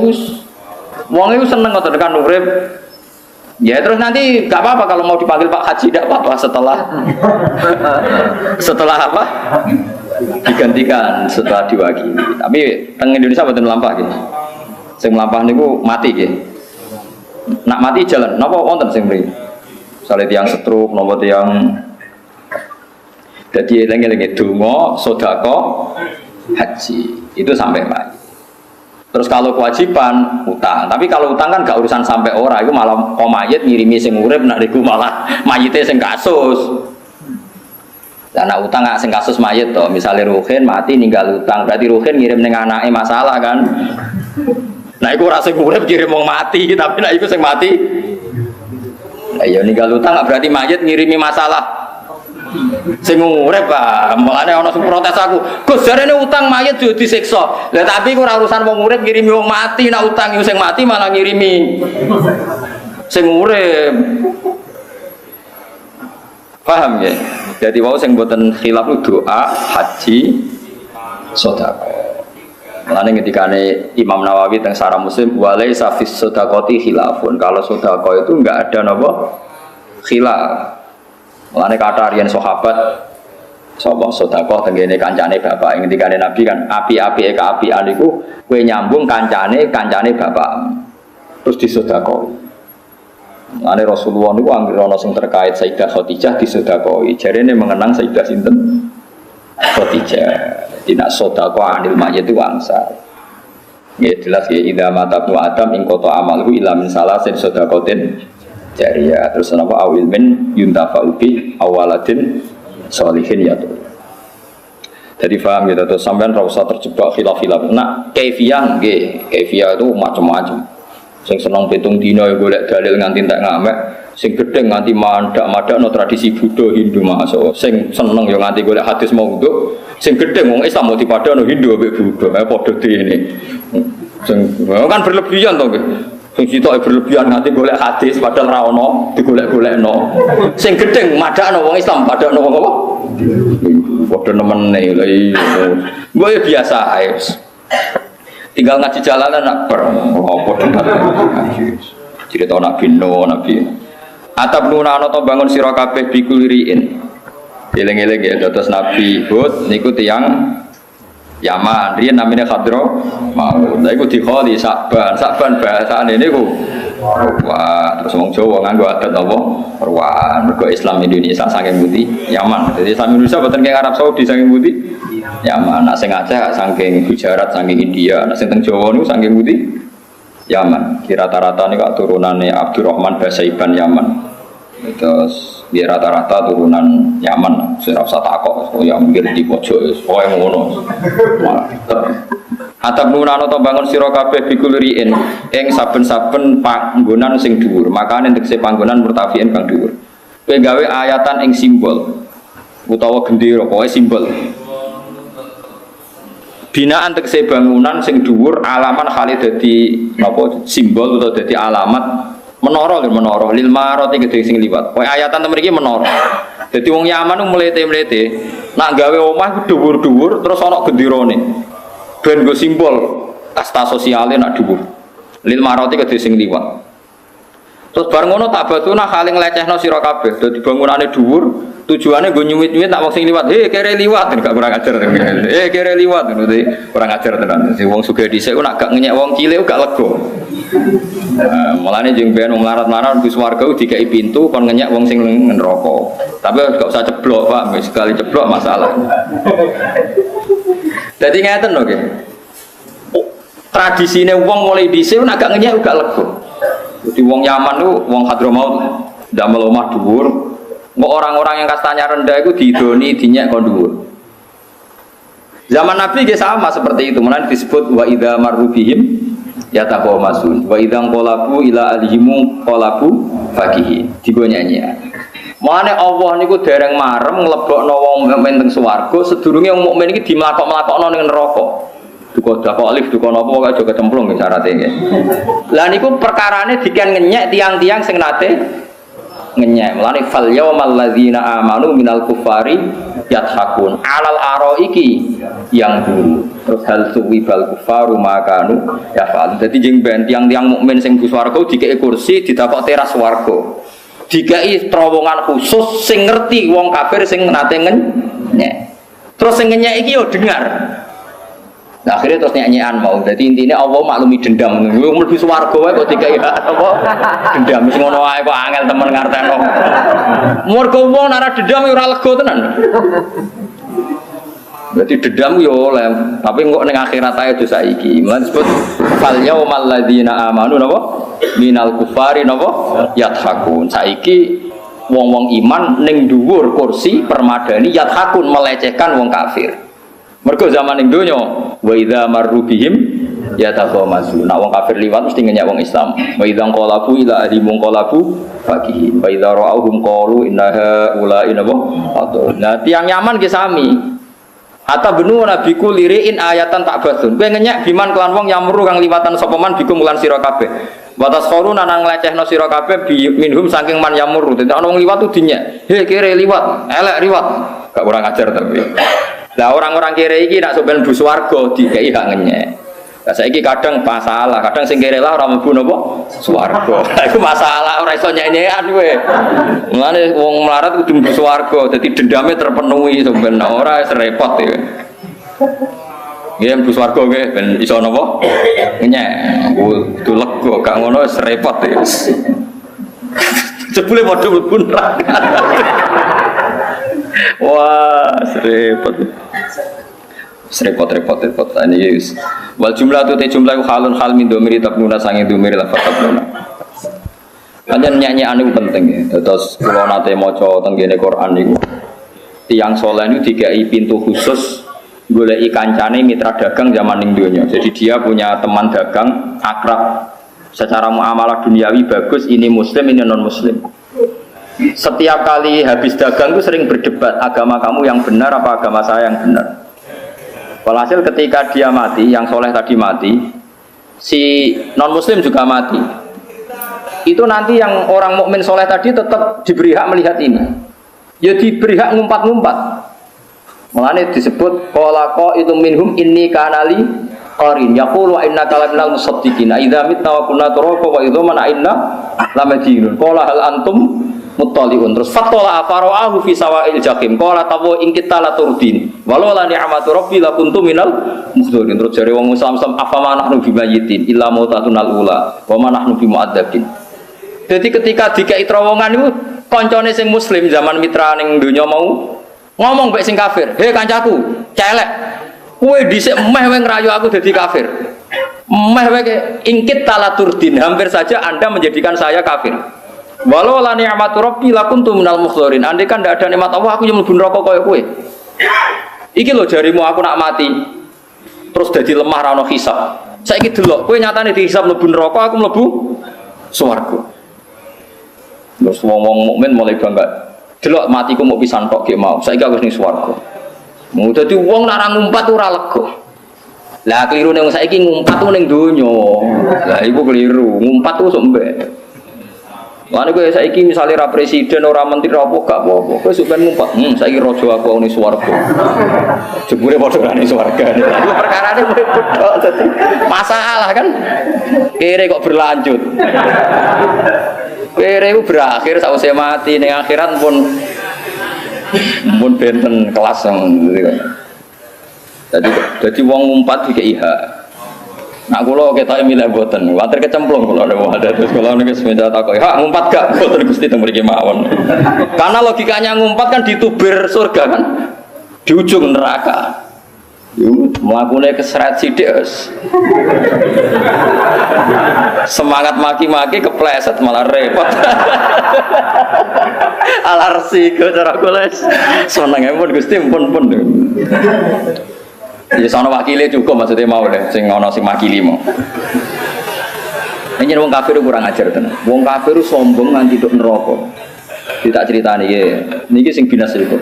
iku seneng ngoten kan urip. Ya terus nanti enggak apa-apa kalau mau dipanggil Pak Haji, enggak apa-apa setelah apa? Digantikan, setelah diwakili. Tapi teng Indonesia mboten mlampah nggih. Sing mlampah niku mati nggih. Nak mati jalan, napa wonten sing mriki? Misale tiyang stroke, napa tiyang dadi eling-eling donga, sedekah, haji. Itu sampai mati. Terus kalau kewajiban utang, tapi kalau utang kan gak urusan sampai ora, itu malah kok mayit ngirimi sing urip nak niku malah mayite sing kasus. Lah nak utang gak sing kasus mayit to, misalnya Ruhin mati ninggal utang, berarti Ruhin ngirim ning anake masalah kan. Nah iku ora sing urip kirim wong mati, tapi nek iku sing mati. Lah ya ninggal utang gak berarti mayit ngirimi masalah. Sing urip Pak, mulane ana sing protes aku. Gus jarene utang mayit yo disiksa. Lah tapi iku ora urusan wong urip ngirimi wong mati, nek utang yo sing mati malah ngirimi sing urip. Paham ya? Jadi wau sing mboten khilaf doa, haji, sedekah. Mulane ketikane Imam Nawawi teng Syarah Muslim walaisa fis shadaqati khilafun. Kalau sedekah itu enggak ada napa khilaf. Mulane kata riyen sahabat sapa sedekah tengene kancane bapak. Ketikane Nabi kan api-apike kaapian iku kowe nyambung kancane bapak. Terus disedekahi. Mulane Rasulullah niku anggere ana sing terkait Sayyidah Khadijah disedekahi. Jarene mengenang Sayyidah sinten? Khadijah. Tidak sedekah anil mayit itu wangsa. Ya jelas ya idza mata ibnu adam ing qata amalhu ila min salasin sedaqatin jariyah. Terus napa awil min yuntafa'u bi awaladin sholihin ya tuh. Jadi paham gitu terus sampean ora usah terjebak khilaf-khilaf. Nak kaifiyah nggih, kaifiyah itu macam-macam. Sing seneng pitung dina ya golek dalil nganti entek ngamek, sing gedeng nganti mandak-mandakno tradisi Buddha Hindu masuk. Sing seneng ya nganti golek hadis maudhu, sing gedeng wong Islam mau dipadano Hindu ambek Buddha, padha dene. Sing kan berlebihan to nggih. Sing sitok berlebihan nganti golek hadis padahal ra ono, digolek-golekno. Sing gedeng madakno wong Islam padakno wong apa? Padha nemene lha iya. Gue biasa ae. Tinggal ngaji jalanan nak per apa dengar ngaji. Cerita Nabi Nuh, Nabi. Atabnuna ana to bangun sira kabeh bikuliriin. Eling-eling ya terus Nabi Hud niku tiyang Yaman, riyen namine Khadra mau. Lha iku dikholi Sakban bahasane niku. Wah, terus wong Jawa nganggo adat apa? Perwan. Mergo Islam Indonesia saking pundi? Yaman. Jadi Islam Indonesia boten kaya Arab Saudi saking pundi? Yaman. Nak sing Aceh saking Gujarat, saking India, nak sing teng Jawa niku saking pundi? Yaman. Ki rata-rata niku turunane Abdurrahman Basaiban Yaman. Terus dia rata-rata turunan Yaman. Ora usah takok, oh ya mungkin di pojok wis koyo ngono. Atabnuna ana to bangun sira kabeh bikulriin ing saben-saben panggonan sing dhuwur. Makane tegese panggonan murtafiin kang dhuwur. Kowe gawe ayatan ing simbol utawa gendera, pokoke simbol. Binaan tegese bangunan sing dhuwur alaman khali dadi napa simbol utawa dadi alamat menara lil marati gede sing liwat. Kowe ayatan temen iki menara. Dadi wong Yaman mlete-mlete nak gawe omah dhuwur-dhuwur terus ana genderane. Ben go simbol kasta sosiale nak dhuwur. Lil marati gede sing liwat. Terus bar ngono tak batuna kaling lecehno sira kabeh. Dadi bangunane dhuwur, tujuane go nyuwit-nyuwit nak wong sing liwat. Kere liwat gak kurang ajar. Kere liwat ngono kurang ajar tenan. Sing wong sugih dhisik ku nak gak ngenyek wong cilik gak lega. Mulane jeng ben wong larat-larat di swarga dikai pintu kon ngenyek wong sing neraka. Tapi gak usah ceblok, Pak. Sekali ceblok masalah. Dadi ngeten lho nggih. Tradisine wong mulai dhisik nek gak ngenyek gak lega. Jadi wong Yaman itu wong Hadramaut ndamel omah dhuwur. Kok orang-orang yang kastanya rendah itu didoni dinyek kon dhuwur. Zaman Nabi nggih sama seperti itu. Mulane disebut wa idza marru bihim yataqamasun wa idza qalabu ila alihim qalabu fakihi. Digo nyanyi. Mulane Allah niku dereng marem nglebokno wong mukmin teng swarga sedurunge wong mukmin iki dimlakok-mlakokno ning neraka. Duka dakok alif duka napa kok aja kecemplung nggih syaraté nggih. Lah niku perkarane diken ngenyek tiang-tiang sing nate ngenyek. Mulane fal yaumal ladzina amanu minal kufari yathakun alal araiki yang dulu. Terus hal suwibal kufaru makanu yafal. Dadi jeng ben tiang-tiang mukmin sing bus swarga dikeki kursi didakok teras swarga. Dikai terowongan khusus sing ngerti wong kafir sing nate ngenyek. Terus sing ngenyek iki yo dengar. Nah, akhirnya terus nyanyian mau. Jadi intinya Allah maklumi dendam. Gue mlebu swarga wae kok dikai apa? Dendam sing ngono wae kok angel temen ngarteno. Mergo wong ora dendam ora lega tenan. Berarti dendam yo oleh, tapi kok ning akhirat ae dosa iki. Lan disebut fal yaumal ladzina amanu napa? Minal kufari napa? Yathakun. Saiki wong-wong iman ning dhuwur kursi permadani yathakun melecehkan wong kafir. Mergo zaman ning donya wa idza marru bihim yataqamasu. Nek wong kafir liwat mesti ngenyek wong Islam. Wa idza qalabu ila ahlimun qalabu fakihin. Wa idza ra'awhum qalu inna haula'i nabu. Nah, tiang Yaman ki sami. Ata benu nabiku liriin ayatan tak basun. Kowe ngenyek biman kelan wong yamru kang liwatan sapa man bikum lan sira kabeh. Batas koruna nang nglecehno sira kabeh minhum saking man yamru. Dadi ana wong liwat tuh dinyek. He kere liwat, elek liwat. Gak kurang ajar tapi. Lah orang-orang kere iki nak sampeyan mlebu swarga dikeki hak ngenyek. Lah saiki kadang masalah, kadang sing kere lah ora mlebu napa swarga. Lah iku masalah ora iso nyenyekan kowe. Mulane wong melarat kudu mlebu swarga, dadi dendame terpenuhi sampeyan ora repot ya. Nggih mlebu swarga nggih ben iso napa ngenyek. Kudu lega gak ngono wis repot ya. Jebule padha mlebu neraka. Wah, repot. Repot-repot. Ini wal jumlah tu te jumlah halun hal min domiri tabnuna sange domiri lafat tabnuna. Panjen nyanyi anu penting ya. Terus kalau nate maca teng ngene Quran niku tiyang saleh niku dikai pintu khusus goleki kancane mitra dagang zaman ning donya. Jadi dia punya teman dagang akrab. Secara muamalah duniawi bagus, ini muslim, ini non muslim. Setiap kali habis dagang itu sering berdebat, agama kamu yang benar apa agama saya yang benar. Walhasil ketika dia mati, yang soleh tadi mati, si non muslim juga mati. Itu nanti yang orang mukmin soleh tadi tetap diberi hak melihat ini. Ya diberi hak ngumpat-ngumpat. Makanya disebut qala itu minhum inni kanali qarin yaqulu wa innaka laminal musaddiqin idza mitna wa kunna turaba wa idza inna lamadinun qala hal antum muttaliun. Terus fatola afara'ahu fi sawa'il jahim qala tawu in kita la turdin walau la ni'matu rabbi la kuntu minal muhdharin. Terus jare wong Islam afama nahnu bimayitin illa mautatun al-ula wa ma nahnu bimu'adzabin. Jadi ketika dikai terowongan itu koncone sing muslim zaman mitra ning donya mau ngomong mbek sing kafir, "Hei kancaku, celek. Kowe dhisik meh wae ngrayu aku dadi kafir. Meh wae ingkit talaturdin, hampir saja Anda menjadikan saya kafir. Walau la ni'matu rabbi lakuntu minal mukhdarin. Andai kan ndak ada nikmat Allah, aku yang mlebu neraka kaya kowe. Iki lho jarimu aku nak mati. Terus dadi lemah ra ono hisab. Saiki delok, kowe nyatane dihisab mlebu neraka, aku mlebu swarga." Terus wong-wong mukmin mulai bangga. Delok matiku mau pisan tok ge mau. Saiki aku wis ning swarga. Mau dadi wong nek ngumpat ora lega. Lah klirune wong saiki ngumpat ning donya. Lah iku keliru. Ngumpat ku sok mbek. Lah nek kowe saiki misale ra presiden ora menteri apa gak apa-apa. Kowe sok ben ngumpat. Saiki raja aku ning swarga. Jebule padha ning swarga. Iku perkarane mulai bodho dadi masalah kan. Kere kok berlanjut. Kere itu berakhir sausé mati ning akhirat pun benten kelas yang jadi wong ngumpat dikei hak. Nak kula ketoke milih mboten, kuwatir kecemplung kula ada terus kula niki semenjak takoki, "Hak ngumpat gak?" Mboten Gusti teng mriki mawon. Karena logikanya ngumpat kan ditubir surga kan. Di ujung neraka. Melakukannya keseret sidik semangat maki-maki kepleset malah repot. Alarsi ke cara kules seneng pun Gusti pun ya sono wakile cukup maksudnya mau deh sing ono sing makili mau. Ini wong kafir kurang ajar tenan. Wong kafir sombong nganti tok neraka. Tidak ceritani niki sing binas itu.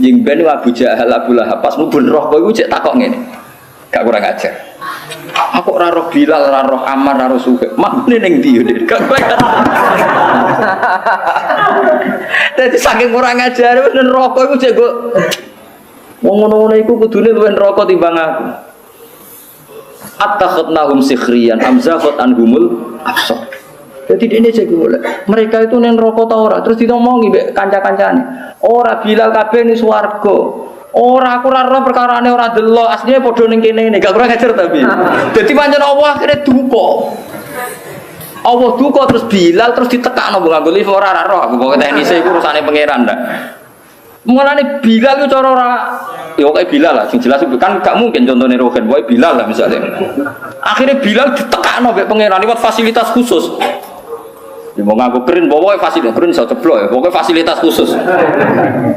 Jing ben Abu Jahal Abu Lahab pas mlebu neraka iku cek takok ngene. Gak kurang ajar. Aku ora roh Bilal, ora roh Ammar, ora roh Suhaib. Makne ning ndi yo, Dik? Gak kurang. Dadi saking kurang ajar wis neraka iku cek kok wong ngono-ngono iku kudune luwih neraka timbang aku. Attakhadnahum sikhriyan amzaqat anhumul absar. Jadi ini cek boleh. Mereka itu neng rokok tau ora, terus ditomongi mbek kanca-kancane. Ora Bilal kabeh ni swarga. Ora aku ora roh perkarane ora delok, asline padha ning kene ngene, gak kurang ajar tapi. Dadi pancen Allah akhire duka. Allah duka terus Bilal terus ditekakno nganggo lift ora roh. Aku pokoke teknise iku urusane pangeran dah. Mulane Bilal itu cara ora ya kayak Bilal lah, sing jelas kan gak mungkin contohnya Rohen, wae Bilal lah misalnya. Akhirnya Bilal ditekakno mbek pangeran lewat fasilitas khusus. Ya mau ngaku keren, bawa fasilitas keren bisa ceblok ya, pokoknya fasilitas khusus.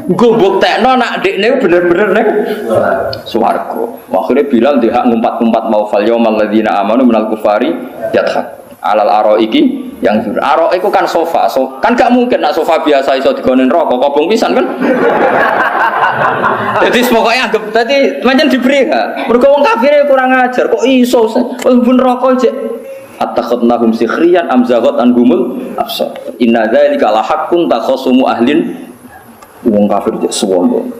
Gue buktekno nak dekne bener-bener nek swarga. Akhirnya Bilal dia ngumpat-ngumpat mau fal yaumal ladzina amanu minal kufari yadhak alal araiki yang aro itu kan sofa, kan gak mungkin nak sofa biasa iso digonen rokok, kobong pisan kan. Jadi pokoknya anggap tadi macam diberi ha. Mergo wong kafir kurang ajar kok iso pun rokok cek. Attakhadnahum sikhriyan amzaqat anhumul absar. Inna dzalika lahaqqun takhasumu ahlin wong kafir cek sombong.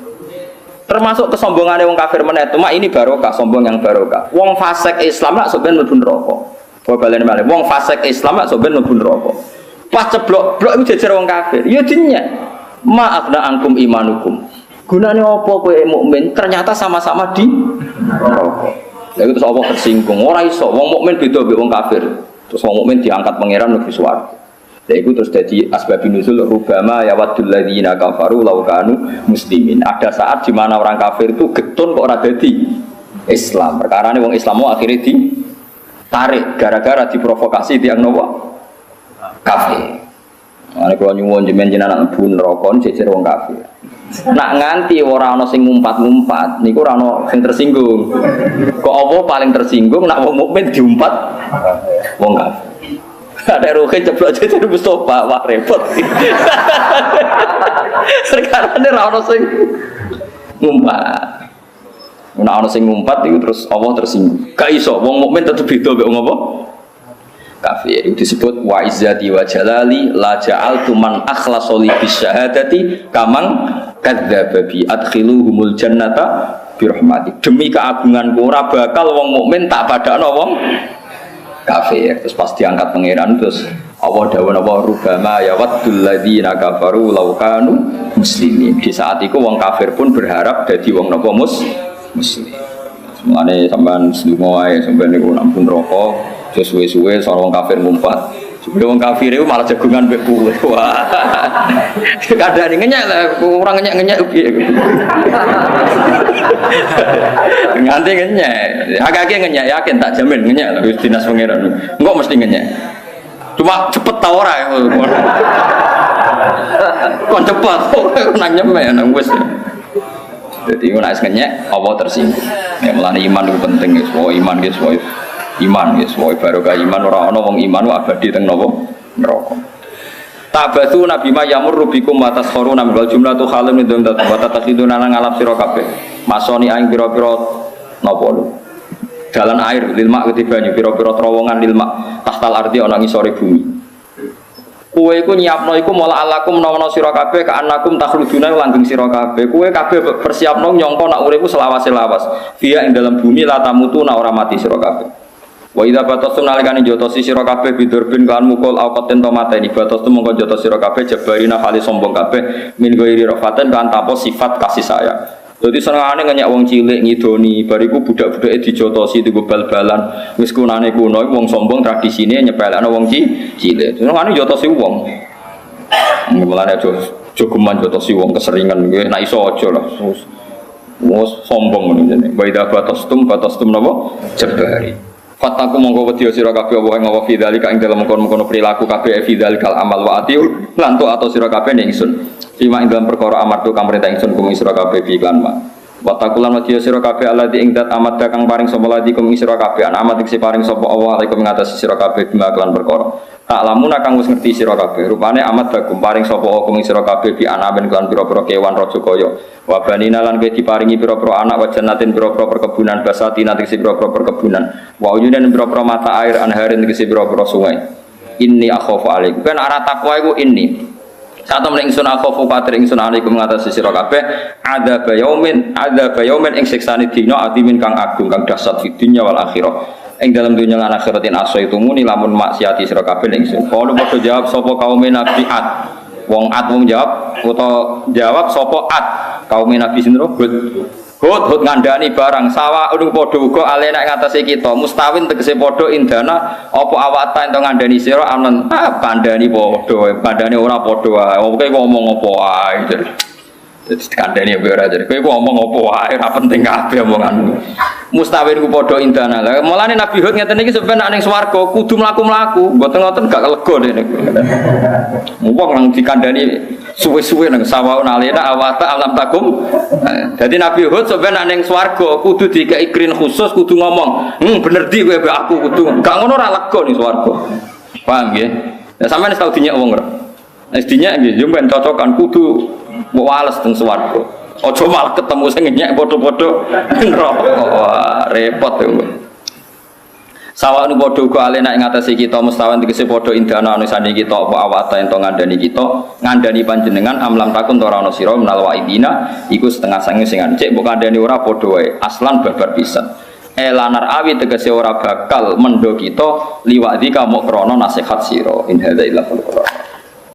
Termasuk kesombongannya wong kafir meneh cuma ini barokah, sombong yang barokah. Wong fasik Islam nak sampean mlebu neraka. Kok balen malih wong fasik Islam nak sampean mlebu neraka. Pas ceblok-blok iku jejer wong kafir. Ya dinya. Ma'afna angkum imanukum. Gunane apa kowe mukmin ternyata sama-sama di neraka. Lha terus Allah tersinggung, ora iso wong mukmin beda mbek wong kafir. Terus wong mukmin diangkat pangeran mlebu swarga. Lha iku terus dadi asbabun nuzul rubama yawaddul ladzina kafaru law kanu muslimin. Ada saat di mana orang kafir itu getun kok ora dadi Islam. Perkara ini wong Islam mau akhirnya ditarik gara-gara diprovokasi tiang nopo kafir. Ane kalau nyuwun jenengan bun rokon jejer wong kafir. Nak nganti ora ana sing ngumpat-ngumpat niku ora ana sing tersinggung. Kok apa paling tersinggung nak wong mukmin diumpat wong kafir. Ada roke ceplok jejer Mustofa, wah repot. Sekarang ora ana sing ngumpat. Nek ana sing ngumpat iku terus Allah tersinggung. Gak iso wong mukmin tetep beda mek wong apa? Kafir. Itu disebut wa izzati wa jalali la ja'altu man akhlasa li bisyahadati kamang kadzdzaba bi adkhiluhumul jannata bi rahmati. Demi keagunganku ora bakal wong mukmin tak padakno wong kafir. Terus pas diangkat pangeran terus Allah dawuh napa rubama ya waddul ladzina kafaru law kanu muslimin. Di saat itu wong kafir pun berharap dadi wong napa muslim. Mulane sampean sedonga wae sampean niku ampun rokok, terus suwe-suwe soal wong kafir ngumpat. Sebelum wong kafir itu malah jagungan mbek kowe. Wah. Kadane ngenyek lah, kurang ngenyek piye. Nganti ngenyek. Agak-agak ngenyek yakin tak jamin ngenyek lah wis dinas pangeran. Engko mesti ngenyek. Cuma cepet ta ora ya. Kon cepet kok nang nyemek nang wis. Jadi nek ngenyek apa tersinggung. Ya melane iman itu penting guys. Wah iman guys, iman guys, barokah iman ora ana wong iman abadi teng napa neraka. Tabatsu nabi ma yamur bikum wa taskhuruna min jumlatu khalim min dzat wa tatakhiduna nang alap sira kabeh. Masoni aing pira-pira napa lho. Dalan air lil mak ketibane pira-pira terowongan lil mak tahtal ardi ana ngisore bumi. Kowe iku nyiapno iku mola alakum menawa sira kabeh kaanakum takhluduna langgeng sira kabeh. Kowe kabeh persiapno nyangka nak uripku selawas-lawas. Via ing dalam bumi la tamutuna ora mati sira kabeh. Wa idza batasun nalikane jotosi sira kabeh bidurbin kan mukul apaten to mateni batasu mongko jotos sira kabeh jabarina kali sombong kabeh min ghairi rafaten kan tanpa sifat kasih sayang. Jadi senengane ngenyek wong cilik ngidoni bariku budak-budake dijotosi digo bal-balan wis kunane kuno wong sombong tradisine nyepelekno wong cilik. Senengane jotosi wong. Mulane aja jogeman jotosi wong keseringan kowe nek iso aja lah. Wong sombong ngono jenenge. Wa idza batastum napa jabari. Fataku mongko wedi sira kabeh apa ing apa fidzalika ing dalem mengkono perilaku kabeh fidzalikal amal wa atiu lan to atau sira kabeh ning ingsun. Cima ing dalam perkara amartu kang perintah ingsun kumi sira kabeh bi iklan ma. Watakulan wedi sira kabeh alladzi ing dat amat kang paring sapa ladi kumi sira kabeh an amat sing paring sapa Allah alaikum ing atas sira kabeh bima iklan perkara. Tak lamuna kang wis ngerti sira kabeh rupane amat bagum paring sapa kumi sira kabeh bi anaben kan pira-pira kewan raja kaya. Wa banina lan kowe diparingi pira-pira anak wa jannatin pira-pira perkebunan basati nanti pira-pira perkebunan. Wa uyunan pira-pira mata air anharin tegese pira-pira sungai. Inni akhafu alaikum. Kan arah takwa iku inni. Saat temen ingsun akhafu katir ingsun alaikum ngatasi sira kabeh ada bayaumin ing siksane dina adimin kang agung kang dahsyat fid dunya wal akhirah. Ing dalam dunya lan akhiratin asaitumuni lamun maksiati sira kabeh ingsun. Kalau padha jawab sapa kaum nabi Ad. Wong Ad wong jawab utawa jawab sapa Ad. Kaum nabi sinten Hud ngandani barang sawa udung padha uga alena ing atase kita mustawin tegese padha indana apa awata ento ngandani sira anen kandhani padha kandhani ora padha wae kowe ngomong apa wae dadi kandhani ora jadi kowe ngomong apa wae ora penting kabeh omonganmu mustawin ku padha indana lha mulane Nabi Hud ngeten iki sampeyan nek ning swarga kudu mlaku-mlaku mboten ngoten gak lega dene wong nang dikandhani suwe-suwe nang sawaun alena awata alam takum. Jadi Nabi Hud sampeyan ning swarga kudu dikei krin khusus kudu ngomong, bener di kowe aku kudu. Gak ngono ora lega ning swarga. Paham nggih? Lah sampeyan wis tau dinyek wong ora? Wis dinyek nggih, yo ben cocokan kudu wales teng swarga. Aja malah ketemu sing nyek padha-padha neraka. Wah, repot yo. Sawa nu padha uga alena ing atase kita mustawan tegese padha indana anu sane kita apa awata ento ngandani kita ngandani panjenengan amlam takun ora ana sira menal waidina iku setengah sange sing cek mbok kandhani ora padha wae aslan babar pisan elanar awi tegese ora bakal mendo kita liwadi kamuk krana nasihat sira in hadza illa